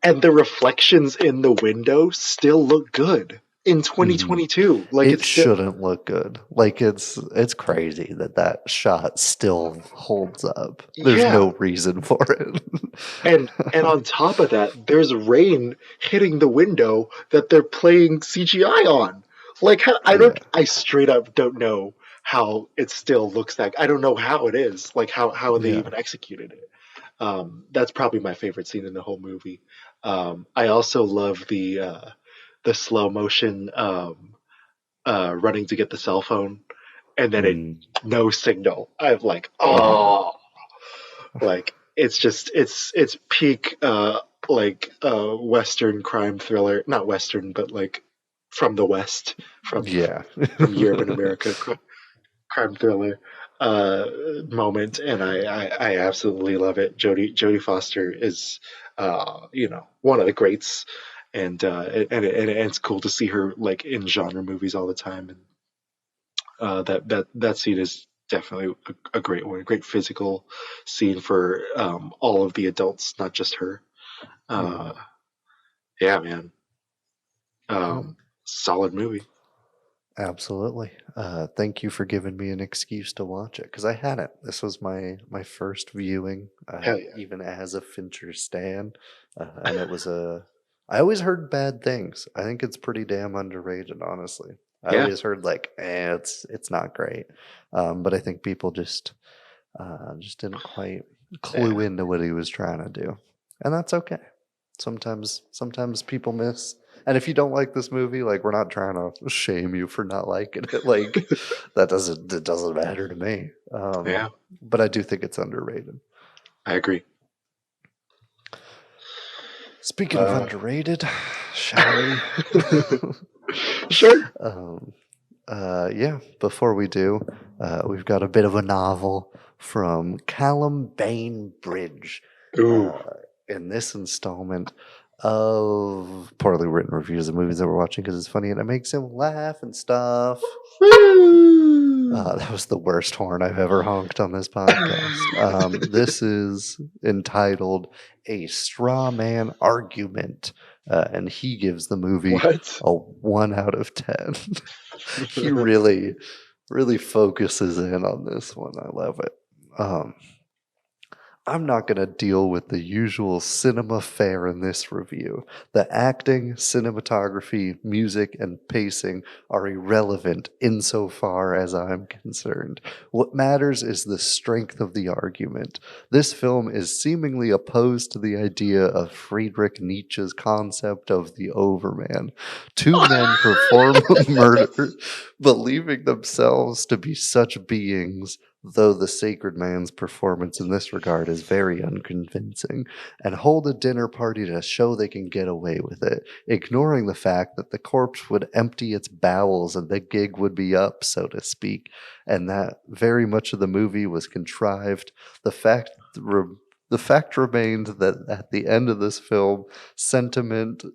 And the reflections in the window still look good in 2022. Like, It it's still, shouldn't look good. Like it's crazy that shot still holds up. There's Yeah. no reason for it. and on top of that, there's rain hitting the window that they're playing CGI on. Like, I straight up don't know how it still looks like. I don't know how it is. Like, how they Yeah. even executed it. That's probably my favorite scene in the whole movie. I also love the slow motion running to get the cell phone, and then it no signal. I'm like, oh, like it's just it's peak Western crime thriller, not Western, but like from the West, from Europe and America crime thriller moment, and I absolutely love it. Jodie Foster is one of the greats, and it's cool to see her like in genre movies all the time, and that scene is definitely a great one, a great physical scene for all of the adults, not just her. Yeah, man. Solid movie. Absolutely. Thank you for giving me an excuse to watch it because I hadn't. This was my first viewing, Hell yeah. even as a Fincher stan, and it was I always heard bad things. I think it's pretty damn underrated, honestly. I Yeah. always heard like, it's not great, but I think people just didn't quite clue into what he was trying to do, and that's okay. Sometimes people miss. And if you don't like this movie, like we're not trying to shame you for not liking it. Like it doesn't matter to me. Yeah, But I do think it's underrated. I agree. Speaking of underrated, shall we? Sure. Yeah. Before we do, we've got a bit of a novel from Callum Bainbridge. Ooh. In this installment of poorly written reviews of movies that we're watching because it's funny and it makes him laugh and stuff. That was the worst horn I've ever honked on this podcast. This is entitled A Straw Man Argument, and he gives the movie a 1 out of 10. He really, really focuses in on this one. I love it. I'm not going to deal with the usual cinema fare in this review. The acting, cinematography, music, and pacing are irrelevant insofar as I'm concerned. What matters is the strength of the argument. This film is seemingly opposed to the idea of Friedrich Nietzsche's concept of the Overman. Two men perform a murder, believing themselves to be such beings, though the sacred man's performance in this regard is very unconvincing, and hold a dinner party to show they can get away with it, ignoring the fact that the corpse would empty its bowels and the gig would be up, so to speak, and that very much of the movie was contrived. The fact remained that at the end of this film, sentiment,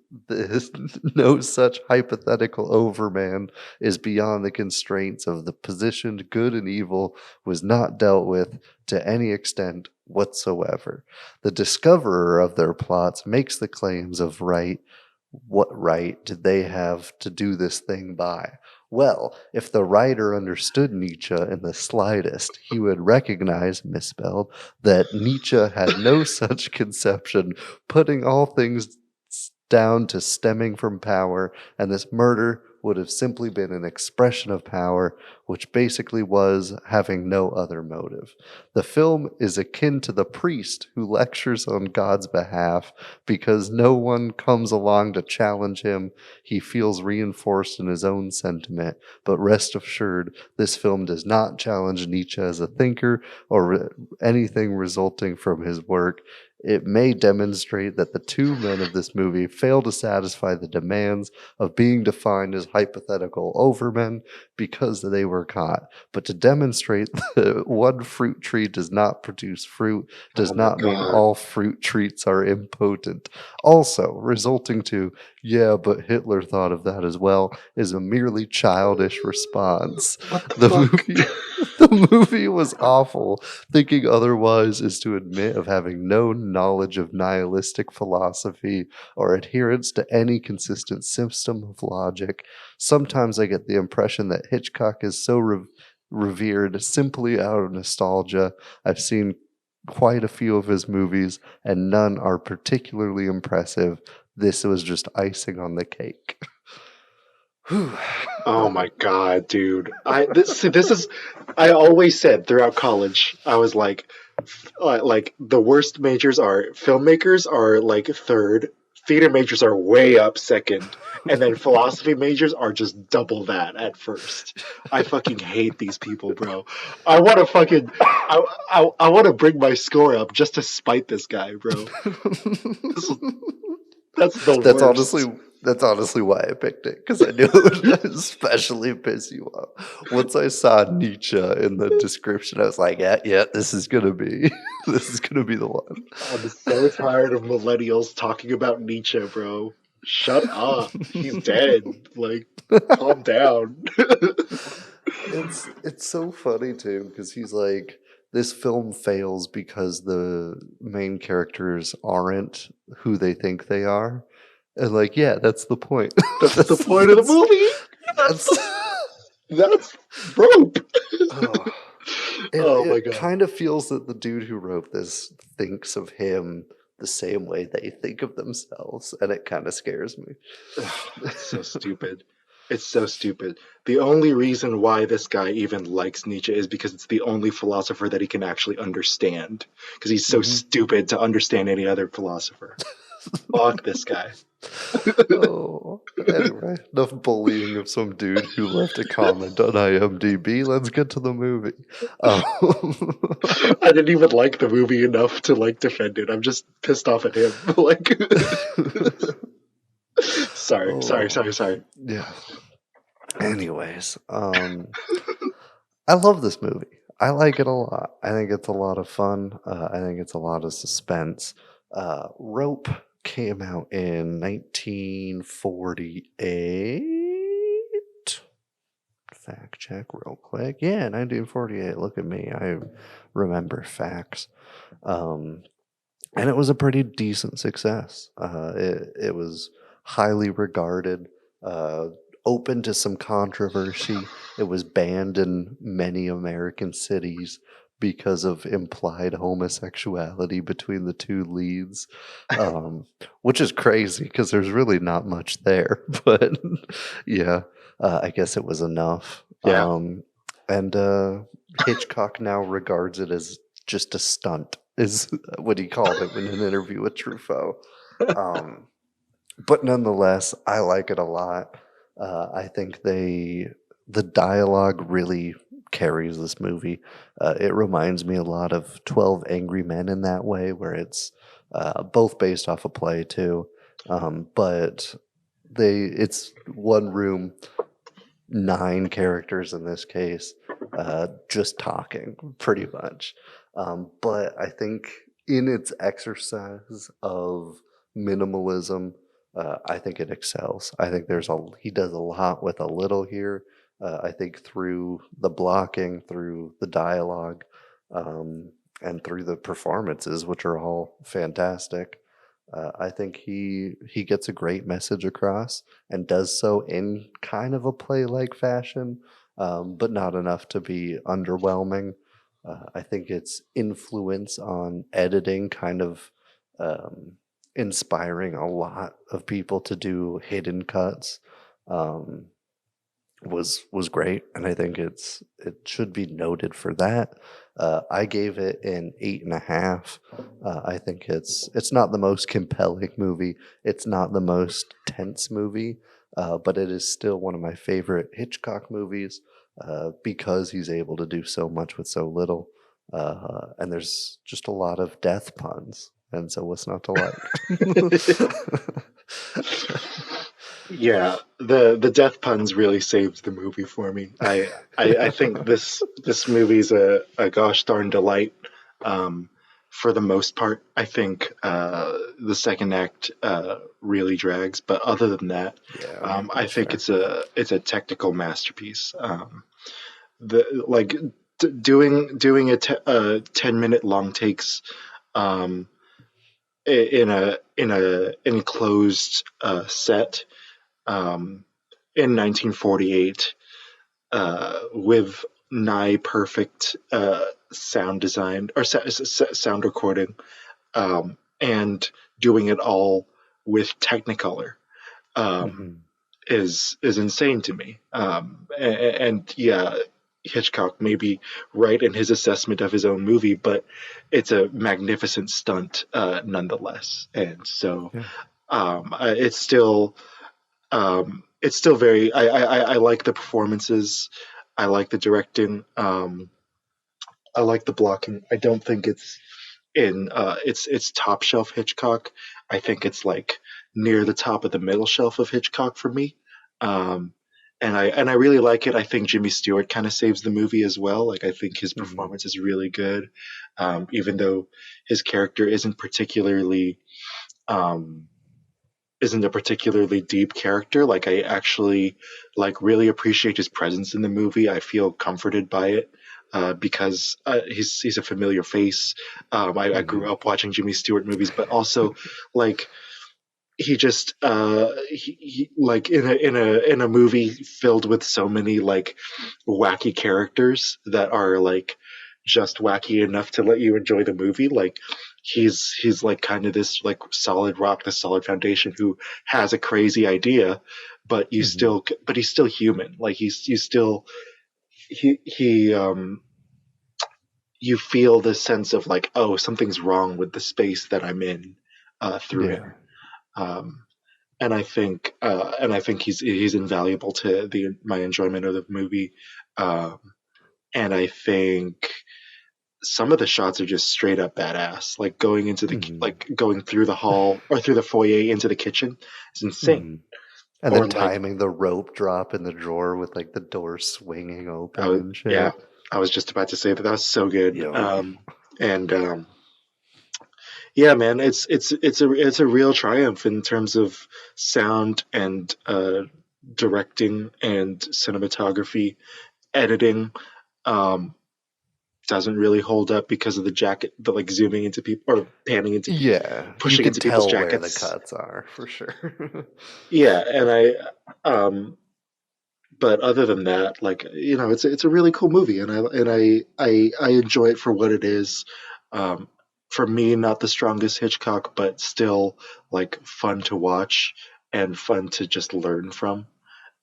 no such hypothetical overman is beyond the constraints of the positioned good and evil was not dealt with to any extent whatsoever. The discoverer of their plots makes the claims of right. What right did they have to do this thing by? Well, if the writer understood Nietzsche in the slightest, he would recognize, misspelled, that Nietzsche had no such conception, putting all things down to stemming from power, and this murder would have simply been an expression of power, which basically was having no other motive. The film is akin to the priest who lectures on God's behalf because no one comes along to challenge him. He feels reinforced in his own sentiment, but rest assured, this film does not challenge Nietzsche as a thinker or anything resulting from his work. It may demonstrate that the two men of this movie fail to satisfy the demands of being defined as hypothetical overmen because they were caught. But to demonstrate that one fruit tree does not produce fruit does not mean all fruit trees are impotent. Also, resulting to, yeah, but Hitler thought of that as well, is a merely childish response. The movie was awful. Thinking otherwise is to admit of having no knowledge of nihilistic philosophy or adherence to any consistent system of logic. Sometimes I get the impression that Hitchcock is so revered simply out of nostalgia. I've seen quite a few of his movies, and none are particularly impressive. This was just icing on the cake. Oh my god, dude! This is. I always said throughout college, I was like the worst majors are filmmakers are like third, theater majors are way up second, and then philosophy majors are just double that at first. I fucking hate these people, bro. I want to I want to bring my score up just to spite this guy, bro. That's the worst. That's honestly why I picked it, because I knew it would especially piss you off. Once I saw Nietzsche in the description, I was like, yeah, this is gonna be the one. I'm so tired of millennials talking about Nietzsche, bro. Shut up. He's dead. Like, calm down. It's so funny too, because he's like, this film fails because the main characters aren't who they think they are. And like, yeah, that's the point. That's the point of the movie. That's rope. Oh my god. It kind of feels that the dude who wrote this thinks of him the same way they think of themselves, and it kind of scares me. It's so stupid. It's so stupid. The only reason why this guy even likes Nietzsche is because it's the only philosopher that he can actually understand. Because he's so stupid to understand any other philosopher. Fuck this guy. Anyway, enough bullying of some dude who left a comment on IMDb. Let's get to the movie. I didn't even like the movie enough to like defend it. I'm just pissed off at him. Like, sorry. Yeah. Anyways, I love this movie. I like it a lot. I think it's a lot of fun. I think it's a lot of suspense. Rope came out in 1948. Fact check real quick. Yeah, 1948. Look at me. I remember facts. And it was a pretty decent success. It was highly regarded, open to some controversy. It was banned in many American cities because of implied homosexuality between the two leads, which is crazy because there's really not much there. But yeah, I guess it was enough. Yeah. And Hitchcock now regards it as just a stunt, is what he called it in an interview with Truffaut. But nonetheless, I like it a lot. I think the dialogue really carries this movie. It reminds me a lot of 12 Angry Men in that way, where it's both based off a play too. But it's one room, 9 characters in this case, just talking pretty much. But I think in its exercise of minimalism, I think it excels. I think he does a lot with a little here. I think through the blocking, through the dialogue, and through the performances, which are all fantastic. I think he gets a great message across and does so in kind of a play-like fashion, but not enough to be underwhelming. I think its influence on editing kind of inspiring a lot of people to do hidden cuts. was great, and I think it should be noted for that. I gave it an 8.5. I think it's not the most compelling movie. It's not the most tense movie, but it is still one of my favorite Hitchcock movies because he's able to do so much with so little. And there's just a lot of death puns, and so what's not to like? Yeah, the death puns really saved the movie for me. I think this movie's a gosh darn delight. For the most part, I think the second act really drags, but other than that, Yeah, I that's think fair. it's a technical masterpiece. The like doing a 10-minute long takes um, in a enclosed set in 1948 with nigh perfect sound design or sound recording, and doing it all with Technicolor um, Mhm. is insane to me. And yeah, Hitchcock may be right in his assessment of his own movie, but it's a magnificent stunt nonetheless. And so Yeah. it's still very. I like the performances. I like the directing. I like the blocking. I don't think it's in it's top shelf Hitchcock. I think it's like near the top of the middle shelf of Hitchcock for me. Um, and I really like it. I think Jimmy Stewart kind of saves the movie as well. Like I think his Mhm. performance is really good, even though his character um, isn't a particularly deep character. Like I actually like really appreciate his presence in the movie. I feel comforted by it because he's a familiar face. I Mhm. grew up watching Jimmy Stewart movies, but also like he just like in a movie filled with so many like wacky characters that are like just wacky enough to let you enjoy the movie. Like he's like kind of this like solid rock, this solid foundation who has a crazy idea, but Mhm. he's still human. Like he's still he you feel this sense of like, oh, something's wrong with the space that I'm in through Yeah. him. Um, and I think he's invaluable to the my enjoyment of the movie. Um, and I think some of the shots are just straight up badass. Like Mhm. going through the hall or through the foyer into the kitchen is insane. Mhm. And Or then like timing the rope drop in the drawer with like the door swinging open and yeah, shit. I was just about to say that was so good. Yo. And Yeah, man, it's a real triumph in terms of sound and directing and cinematography. Editing um, doesn't really hold up because of the like zooming into people or panning into Yeah, you pushing can into people's tell where the jackets. cuts are for sure. Yeah, and um, but other than that, like it's a really cool movie, and I enjoy it for what it is. Um, for me, not the strongest Hitchcock, but still like fun to watch and fun to just learn from.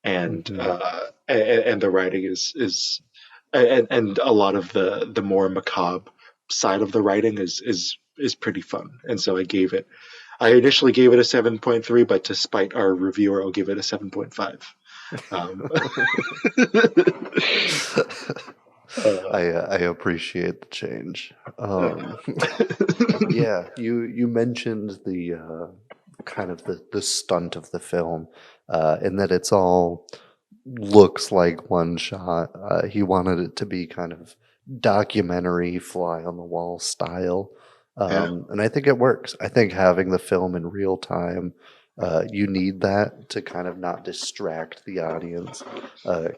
And Mhm. and the writing and a lot of the more macabre side of the writing is pretty fun. And so I initially gave it a 7.3, but to spite our reviewer, I'll give it a 7.5. Um, I appreciate the change. uh, Yeah, you mentioned the kind of the stunt of the film, in that it's all looks like one shot. He wanted it to be kind of documentary, fly on the wall style, yeah, and I think it works. I think having the film in real time, you need that to kind of not distract the audience.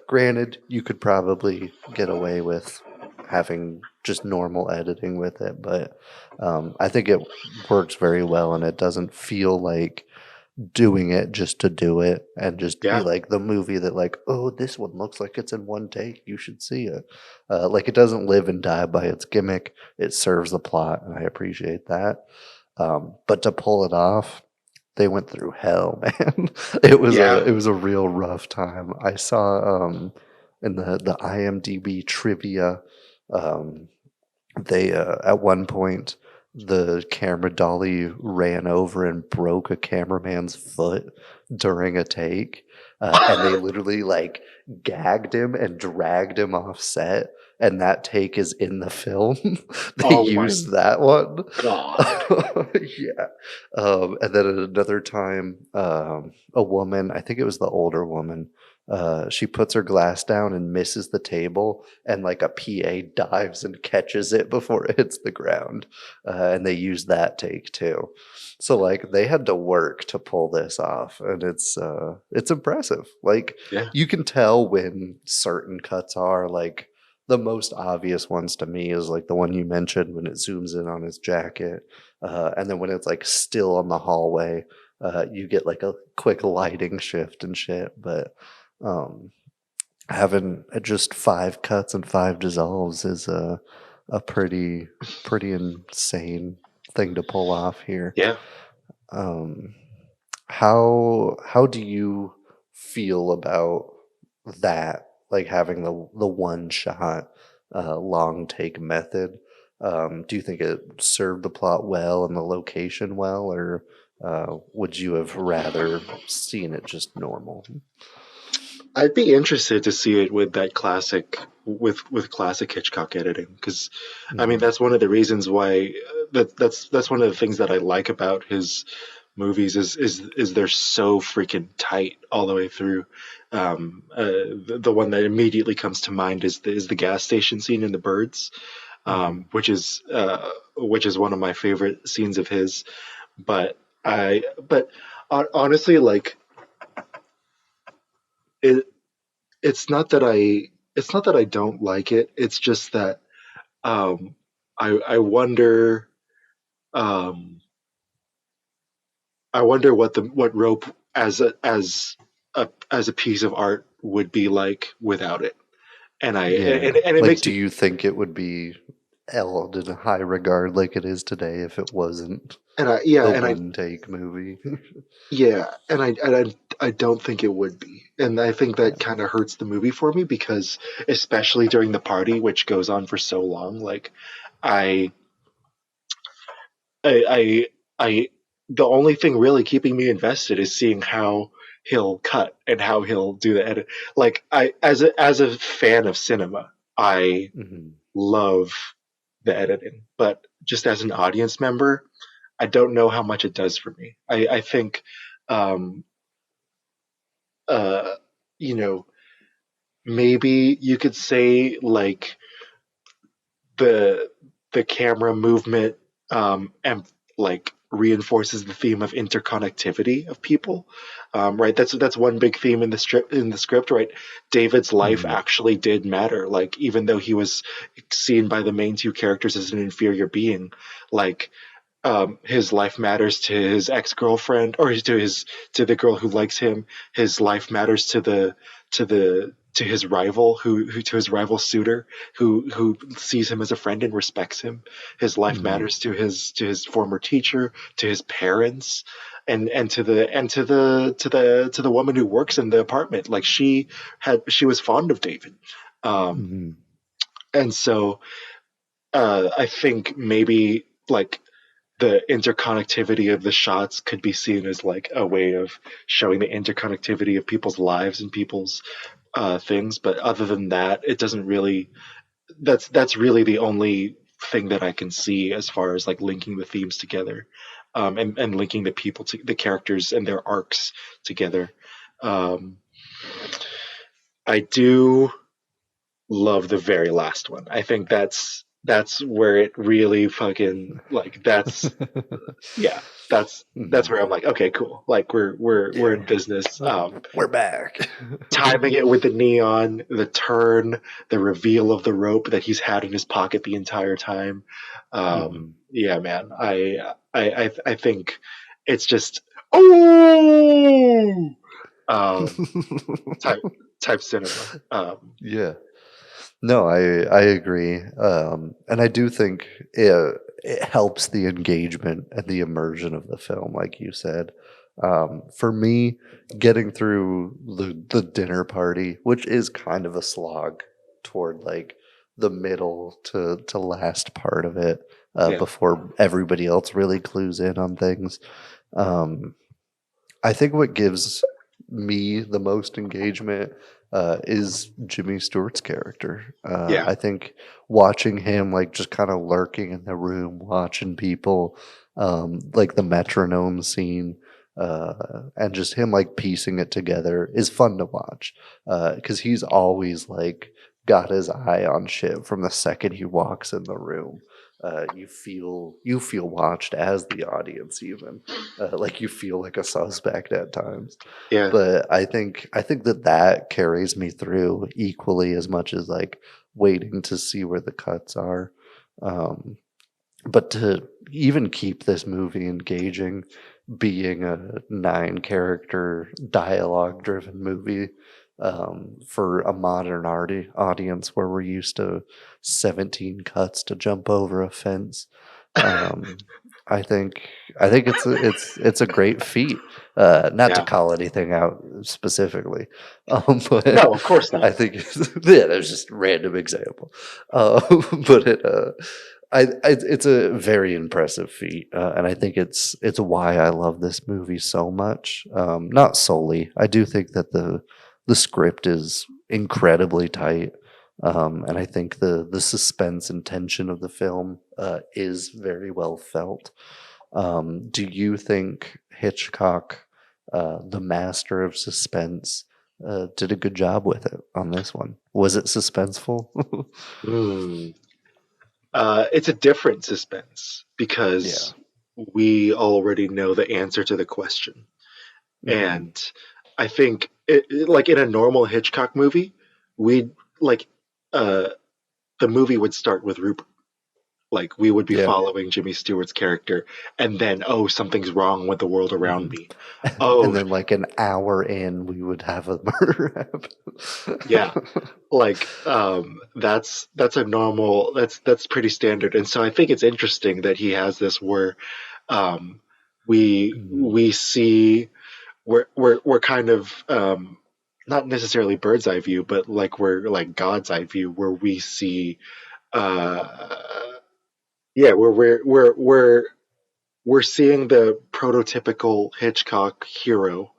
Granted, you could probably get away with having just normal editing with it, but I think it works very well, and it doesn't feel like doing it just to do it and just be yeah, like the movie that like, oh, this one looks like it's in one take, you should see it. Like it doesn't live and die by its gimmick. It serves the plot, and I appreciate that. But to pull it off, they went through hell, man. It was Yeah. a real rough time. I saw in the IMDb trivia, um, they at one point the camera dolly ran over and broke a cameraman's foot during a take, and they literally like gagged him and dragged him off set, and that take is in the film. They Oh my used that one. God. Yeah. And then at another time, a woman, I think it was the older woman, she puts her glass down and misses the table, and like a PA dives and catches it before it hits the ground. And they used that take too. So like they had to work to pull this off, and it's impressive. Like Yeah. you can tell when certain cuts are like the most obvious ones to me is like the one you mentioned when it zooms in on his jacket, and then when it's like still on the hallway, you get like a quick lighting shift and shit. But having just 5 cuts and 5 dissolves is a pretty insane thing to pull off here. Yeah. Um, how do you feel about that? Like having the one shot long take method. Do you think it served the plot well and the location well, or would you have rather seen it just normal? I'd be interested to see it with that classic with classic Hitchcock editing, because I mean that's one of the reasons why that's one of the things that I like about his movies is they're so freaking tight all the way through. The one that immediately comes to mind is the gas station scene in The Birds, which is one of my favorite scenes of his. But honestly, like it. It's not that I don't like it. It's just that um, I wonder I wonder what Rope as a piece of art would be like without it. And Yeah. and it Like, makes do me you think it would be held in a high regard like it is today if it wasn't and I the and I one take movie? yeah I don't think it would be, and I think that kind of hurts the movie for me, because especially during the party, which goes on for so long, like I I, I, the only thing really keeping me invested is seeing how he'll cut and how he'll do the edit. Like as a fan of cinema, I Mhm. love the editing, but just as an audience member, I don't know how much it does for me. I think, um, uh, you know, maybe you could say like the the camera movement and like reinforces the theme of interconnectivity of people, right? That's one big theme in the script, right? David's life Mhm. actually did matter, like even though he was seen by the main two characters as an inferior being, like his life matters to his ex-girlfriend, or to the girl who likes him. His life matters to his rival, who to his rival suitor, who sees him as a friend and respects him. His life Mhm. matters to his former teacher, to his parents, and to the woman who works in the apartment. Like she was fond of David, um, Mhm. and so I think maybe like the interconnectivity of the shots could be seen as like a way of showing the interconnectivity of people's lives and people's things. But other than that, it doesn't really. That's really the only thing that I can see as far as like linking the themes together, and linking the people to the characters and their arcs together. Um, I do love the very last one. I think that's where it really fucking like that's yeah, that's Mhm. where I'm like, okay, cool. Like we're in Yeah. business. We're back. Timing it with the neon, the turn, the reveal of the rope that he's had in his pocket the entire time. Mhm. Yeah, man. I think it's just oh type type cinema. Yeah. No, I agree, and I do think it helps the engagement and the immersion of the film, like you said. For me, getting through the dinner party, which is kind of a slog toward like the middle to last part of it, Yeah. before everybody else really clues in on things. I think what gives me the most engagement is Jimmy Stewart's character. Yeah. I think watching him like just kind of lurking in the room, watching people, like the metronome scene, and just him like piecing it together is fun to watch because he's always like got his eye on shit from the second he walks in the room. You feel watched as the audience, even like you feel like a suspect at times. Yeah. But I think that carries me through equally as much as like waiting to see where the cuts are. But to even keep this movie engaging, being a 9 character dialogue driven movie, for a modern audience where we're used to 17 cuts to jump over a fence. I think it's a great feat. Not to Yeah. call anything out specifically, but No, of course not. I think yeah, that was just a random example. But it's a very impressive feat, and I think it's why I love this movie so much. Not solely, I do think that the script is incredibly tight, and I think the suspense and tension of the film is very well felt. Do you think Hitchcock, the master of suspense, did a good job with it on this one? Was it suspenseful? Hmm. It's a different suspense because we already know the answer to the question. And I think like in a normal Hitchcock movie, we'd like the movie would start with Rupert. Like we would be Yeah. following Jimmy Stewart's character, and then something's wrong with the world around me. And then like an hour in, we would have a murder happen. Yeah, like that's a normal that's pretty standard. And so I think it's interesting that he has this where we see we're kind of not necessarily bird's eye view, but like we're like God's eye view, where we see we're seeing the prototypical Hitchcock hero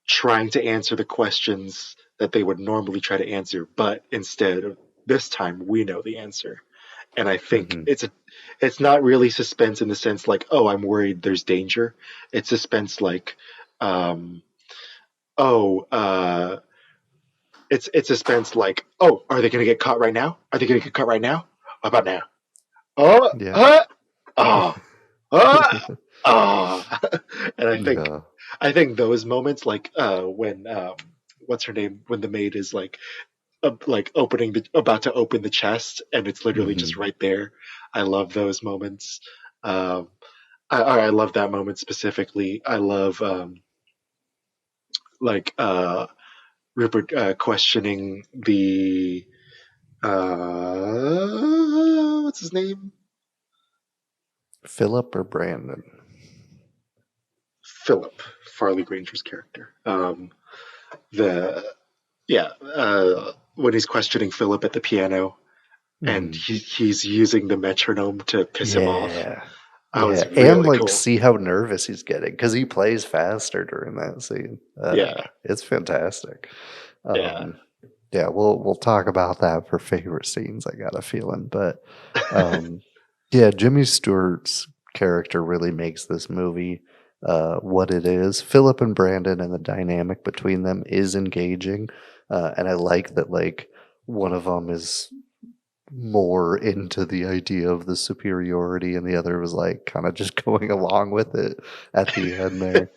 trying to answer the questions that they would normally try to answer, but instead of this time we know the answer. And I think it's not really suspense in the sense like, oh, I'm worried there's danger. It's suspense like it's suspense like, oh, are they gonna get caught right now? Are they gonna get caught right now? How about now? Oh, Yeah. oh, oh, oh. And Yeah. I think those moments, like when what's her name, when the maid is like about to open the chest, and it's literally just right there. I love those moments. I love that moment specifically. I love like Rupert questioning the what's his name? Philip or Brandon? Philip, Farley Granger's character. When he's questioning Philip at the piano, and he's using the metronome to piss him off. That was really and like cool. see how nervous he's getting because he plays faster during that scene. It's fantastic. We'll talk about that for favorite scenes. I got a feeling, but Jimmy Stewart's character really makes this movie what it is. Philip and Brandon and the dynamic between them is engaging, and I like that. Like one of them is more into the idea of the superiority, and the other was like kind of just going along with it at the end there.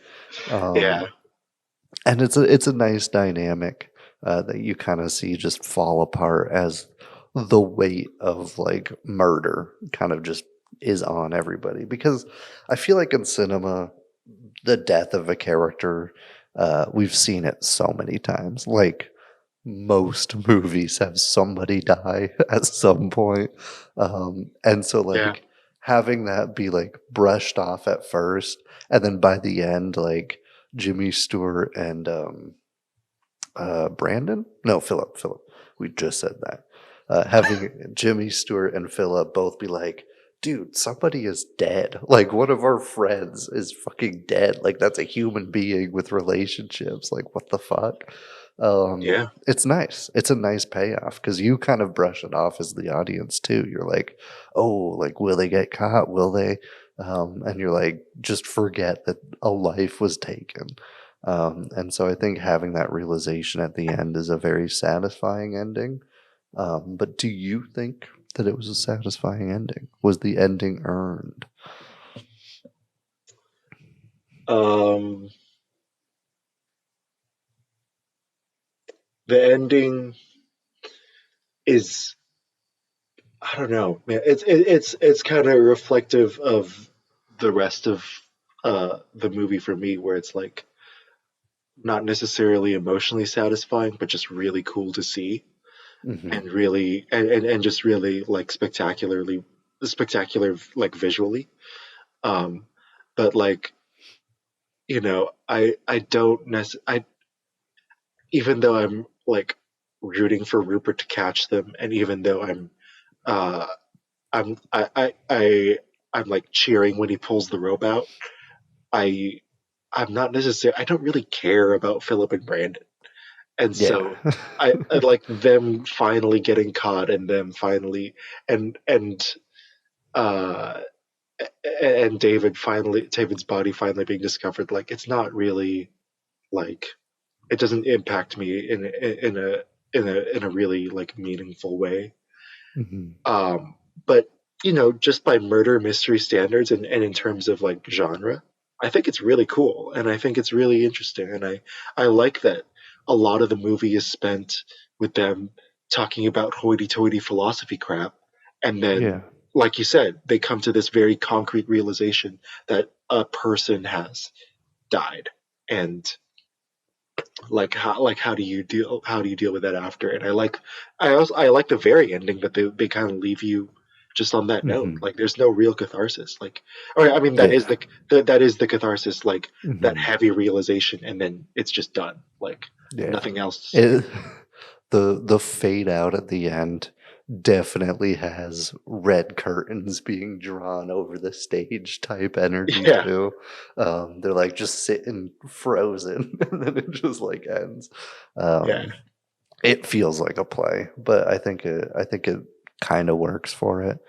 And it's a nice dynamic that you kind of see just fall apart as the weight of like murder kind of just is on everybody, because I feel like in cinema the death of a character, we've seen it so many times. Like most movies have somebody die at some point, and so like having that be like brushed off at first, and then by the end, like Jimmy Stewart and Brandon, no, Philip, we just said that. Having Jimmy Stewart and Philip both be like, dude, somebody is dead. Like, one of our friends is fucking dead. Like, that's a human being with relationships. Like, what the fuck? Yeah. It's nice. It's a nice payoff because you kind of brush it off as the audience too. You're like, oh, like, will they get caught? Will they? And you're like, just forget that a life was taken. And so I think having that realization at the end is a very satisfying ending. But do you think that it was a satisfying ending? Was the ending earned? The ending is, I don't know, man. It's kind of reflective of the rest of the movie for me, where it's like not necessarily emotionally satisfying, but just really cool to see, and really and just really like spectacular like visually. But like, I don't necessarily, even though I'm like rooting for Rupert to catch them, and even though uh I'm like cheering when he pulls the rope out, I I'm not necessarily, I don't really care about Philip and Brandon. And Yeah. so I like them finally getting caught, and them finally and uh and David's body finally being discovered. Like, it's not really like, it doesn't impact me in a really like meaningful way. Mhm. But just by murder mystery standards, and in terms of like genre, I think it's really cool, and I think it's really interesting, and I like that a lot of the movie is spent with them talking about hoity-toity philosophy crap, and Yeah. then, like you said, they come to this very concrete realization that a person has died, and how do you deal with that after? And I like the very ending, that they kind of leave you just on that note. Mhm. Like, there's no real catharsis. Like, or I mean, that is Yeah. that is the catharsis. Like, that Mhm. heavy realization, and then it's just done. Like, Yeah. nothing else. It, the fade out at the end definitely has red curtains being drawn over the stage type energy Yeah, too. They're like just sitting frozen and then it just like ends. yeah. It feels like a play, but I think it kind of works for it.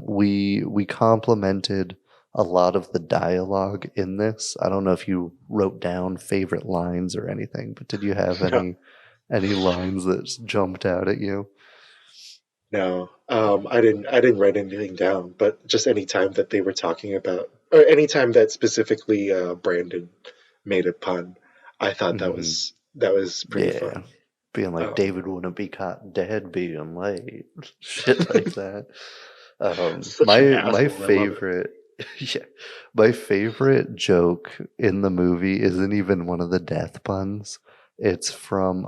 We complimented a lot of the dialogue in this. I don't know if you wrote down favorite lines or anything, but did you have No, any lines that jumped out at you? no. I didn't write anything down, but just any time that they were talking about, or any time that specifically Brandon made a pun, I thought Hmm. that was pretty Yeah, funny. being like Um, David wouldn't be caught dead being late, shit like that. Such an My asshole. I love it. favorite, yeah, my favorite joke in the movie isn't even one of the death puns. It's from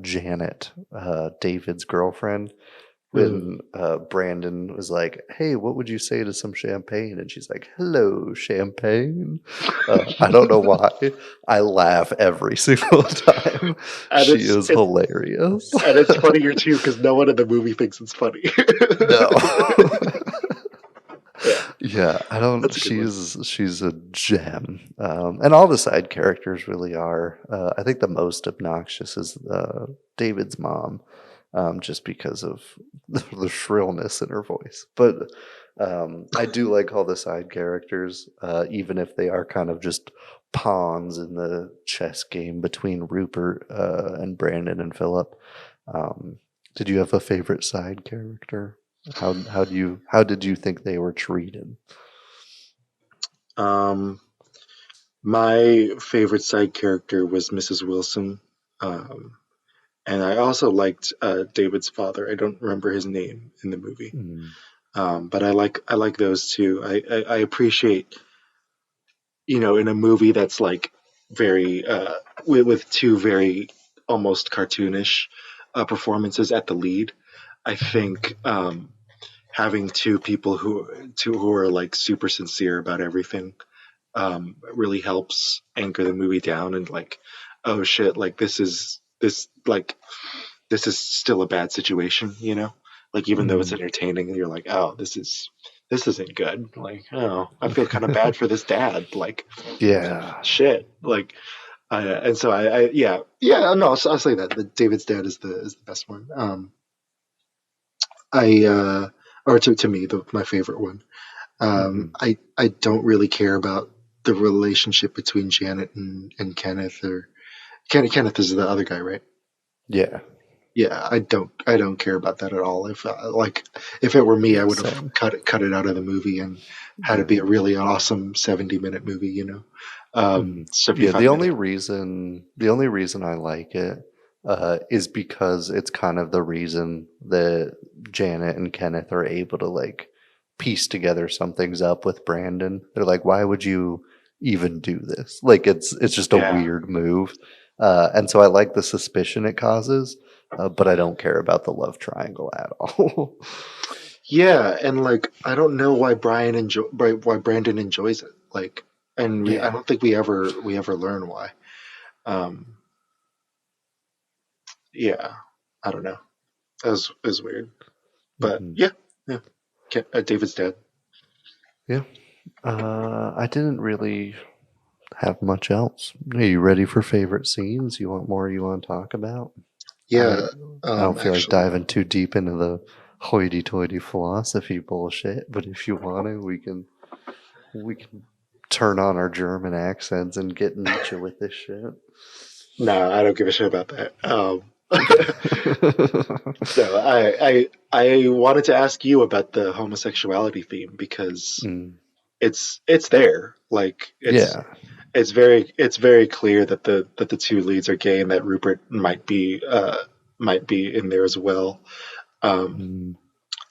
Janet, David's girlfriend, Mm. when Brandon was like, "Hey, what would you say to some champagne?" And she's like, "Hello, champagne." I don't know why. I laugh every single time. and She it's is it, hilarious. and it's funnier too, because no one in the movie thinks it's funny. No. Yeah, Yeah, I don't. that's a good one. She's a gem, and all the side characters really are. I think the most obnoxious is David's mom, just because of the shrillness in her voice. But I do like all the side characters, even if they are kind of just pawns in the chess game between Rupert and Brandon and Philip. Um, did you have a favorite side character? How did you think they were treated? Um, my favorite side character was Mrs. Wilson, um, and I also liked David's father. I don't remember his name in the movie, Mm, but I like those two. I appreciate, in a movie that's like very with two very almost cartoonish performances at the lead. I think having two people who are like super sincere about everything really helps anchor the movie down and like, oh shit, like this is still a bad situation, you know? Like even though it's entertaining, you're like, oh, this isn't good. Like, oh, I feel kind of bad for this dad. Like, Yeah. shit. Like, and so yeah. No, I'll say that the David's dad is the best one. Or to me, my favorite one. I don't really care about the relationship between Janet and Kenneth, or Kenneth is the other guy, right? Yeah. Yeah, I don't care about that at all. If if it were me, Yeah, I would have same. cut it out of the movie and had it be a really awesome 70-minute movie, you know. Yeah, 75 the only minutes. reason I like it is because it's kind of the reason that Janet and Kenneth are able to like piece together some things up with Brandon. They're like, why would you even do this? Like it's just a Yeah. weird move. And so I like the suspicion it causes, but I don't care about the love triangle at all. Yeah, and like I don't know why why Brandon enjoys it. Like, and I Yeah. don't think we ever learn why. Um, yeah, I don't know. That was weird, but hmm yeah, yeah. David's dead. Yeah. I didn't really have much else. Are you ready for favorite scenes? You want more you want to talk about? I Yeah, I don't feel like actually, diving too deep into the hoity-toity philosophy bullshit, but if you want to, we can turn on our German accents and get Nietzsche with this shit. no, I don't give a shit about that. No, I wanted to ask you about the homosexuality theme because Mm, it's there. Like yeah. it's very clear that the two leads are gay and that Rupert might be in there as well. Um, Mm,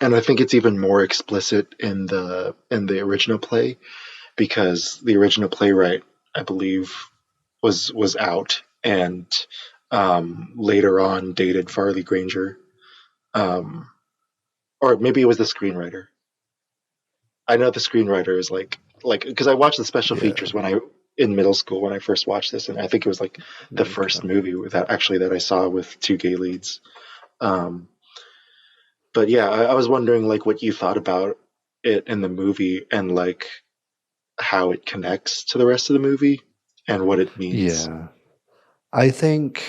and I think it's even more explicit in the original play because the original playwright, I believe, was out and later on dated Farley Granger, um, or maybe it was the screenwriter. I know the screenwriter is like because I watched the special yeah. features when I in middle school when I first watched this, and I think it was like the Okay. first movie that I saw with two gay leads. Um, but yeah, I was wondering like what you thought about it in the movie and like how it connects to the rest of the movie and what it means. Yeah. I think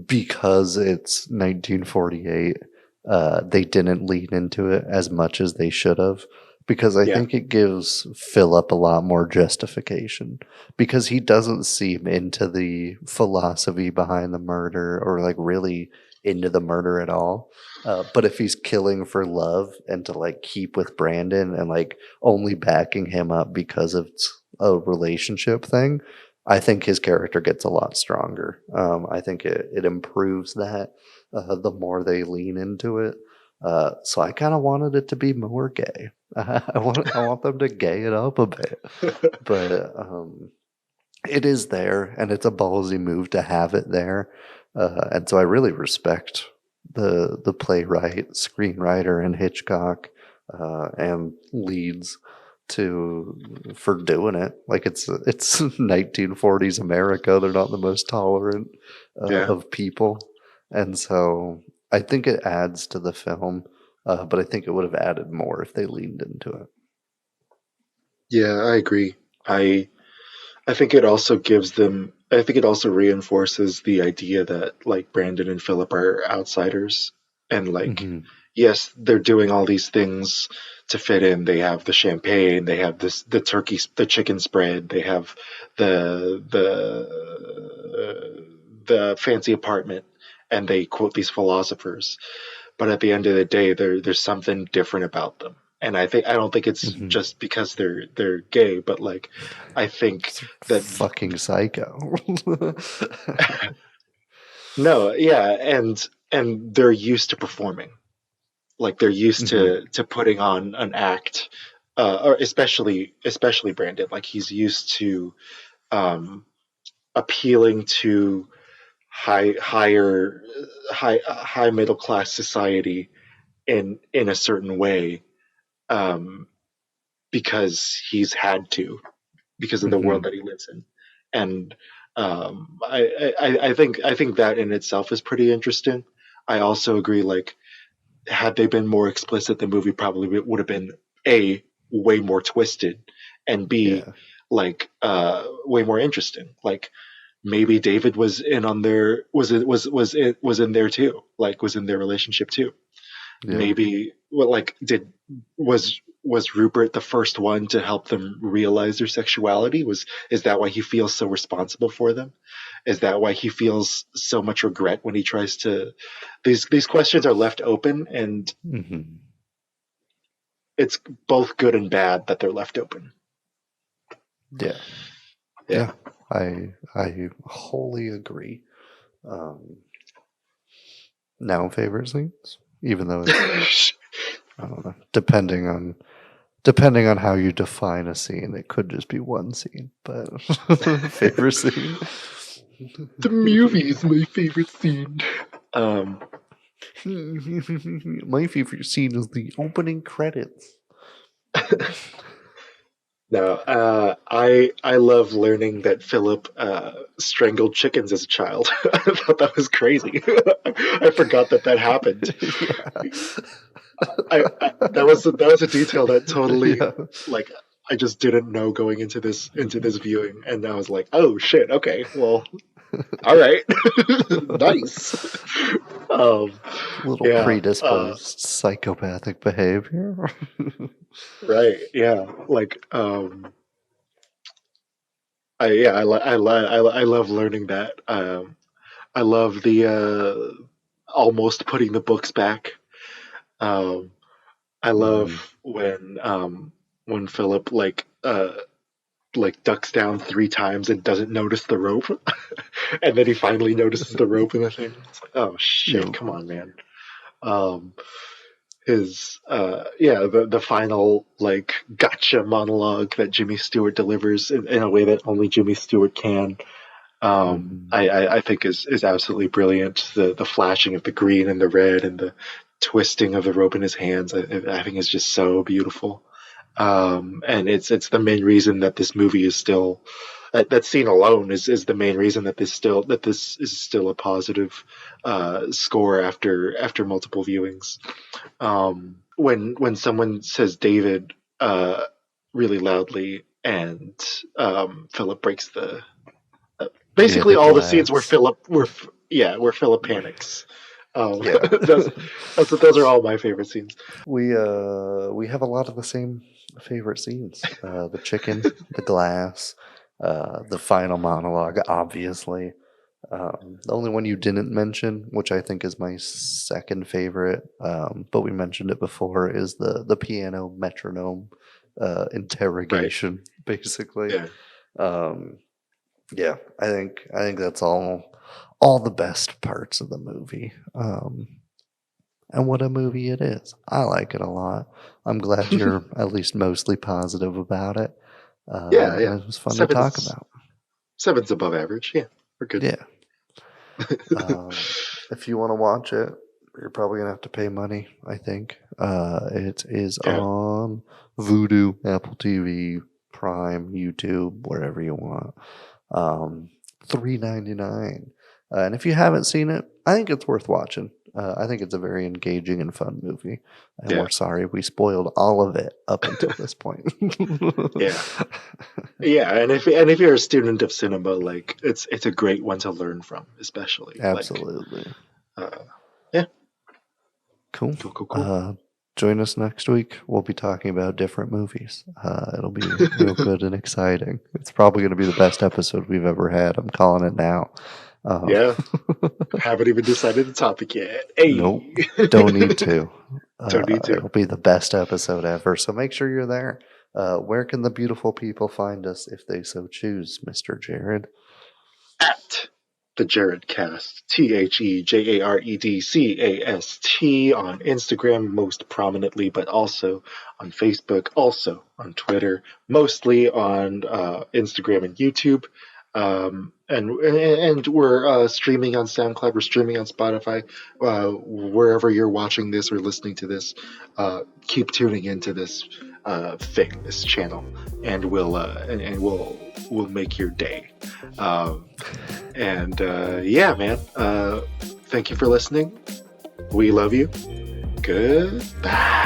because it's 1948, they didn't lean into it as much as they should have. Because I Yeah, think it gives Philip a lot more justification. Because he doesn't seem into the philosophy behind the murder or like really into the murder at all. But if he's killing for love and to like keep with Brandon and like only backing him up because of a relationship thing, I think his character gets a lot stronger. I think it improves that the more they lean into it. So I kind of wanted it to be more gay. I want them to gay it up a bit, but it is there, and it's a ballsy move to have it there. And so I really respect the playwright, screenwriter, and Hitchcock and leads to for doing it. Like it's 1940s America. They're not the most tolerant yeah, of people, and so I think it adds to the film. But I think it would have added more if they leaned into it. yeah. I agree. I think it also gives them. I think it also reinforces the idea that like Brandon and Philip are outsiders, and like hmm yes, they're doing all these things to fit in. They have the champagne, they have the chicken spread, they have the fancy apartment, and they quote these philosophers. But at the end of the day, there's something different about them. And I don't think it's hmm just because they're gay, but like I think that Fucking psycho. no, yeah, and they're used to performing. Like they're used hmm to putting on an act, or especially Brandon. Like he's used to appealing to high middle class society in a certain way, because he's had to, because of the world that he lives in. And I think that in itself is pretty interesting. I also agree, like, had they been more explicit, the movie probably would have been A, way more twisted, and B, Yeah. like, way more interesting. Like, maybe David was in on their was in there too, like, was in their relationship too. Yeah. Maybe, well, like, was Rupert the first one to help them realize their sexuality? Is that why he feels so responsible for them? Is that why he feels so much regret when he tries to? These questions are left open, and it's both good and bad that they're left open. Yeah. Yeah. I wholly agree. Now favorite scenes, even though it's, I don't know, depending on how you define a scene, it could just be one scene. But favorite scene, The movie is my favorite scene. my favorite scene is the opening credits. No, I love learning that Philip strangled chickens as a child. I thought that was crazy. I forgot that happened. That was a detail that totally, like, I just didn't know going into this viewing, and I was like, oh shit, okay, well, all right, nice. Little predisposed psychopathic behavior. Right, yeah, like, I love learning that. I love the almost putting the books back. I love when Philip, like, ducks down 3 times and doesn't notice the rope, and then he finally notices the rope in the thing. It's like, oh shit, come on, man. The final, like, gotcha monologue that Jimmy Stewart delivers in a way that only Jimmy Stewart can. I think is absolutely brilliant. The flashing of the green and the red and the twisting of the rope in his hands, I think is just so beautiful. And it's the main reason that this movie is still, that scene alone is the main reason that this is still a positive score after multiple viewings. When someone says David really loudly, and Philip breaks the basically all the scenes where Philip panics. Those are all my favorite scenes. We have a lot of the same favorite scenes. The chicken, the glass, the final monologue, obviously. The only one you didn't mention, which I think is my second favorite, but we mentioned it before, is the piano metronome interrogation, basically. Yeah, I think that's all the best parts of the movie. And what a movie it is. I like it a lot. I'm glad you're at least mostly positive about it. It was fun to talk about. 7's above average. Yeah, we're good. Yeah. If you want to watch it, you're probably gonna have to pay money, I think. It is on Vudu, Apple TV, Prime, YouTube, wherever you want. $3.99. And if you haven't seen it, I think it's worth watching. I think it's a very engaging and fun movie. And we're sorry we spoiled all of it up until this point. And if you're a student of cinema, like, it's a great one to learn from, especially. Absolutely. Cool. Join us next week. We'll be talking about different movies. It'll be real good and exciting. It's probably going to be the best episode we've ever had. I'm calling it now. Haven't even decided the topic yet. Hey. Nope. Don't need to. Don't need to. It'll be the best episode ever. So make sure you're there. Where can the beautiful people find us if they so choose, Mr. Jared? At the Jared Cast, TheJaredCast on Instagram most prominently, but also on Facebook, also on Twitter, mostly on Instagram and YouTube. And we're streaming on SoundCloud. We're streaming on Spotify. Wherever you're watching this or listening to this, keep tuning into this this channel, and we'll make your day. Yeah, man. Thank you for listening. We love you. Goodbye.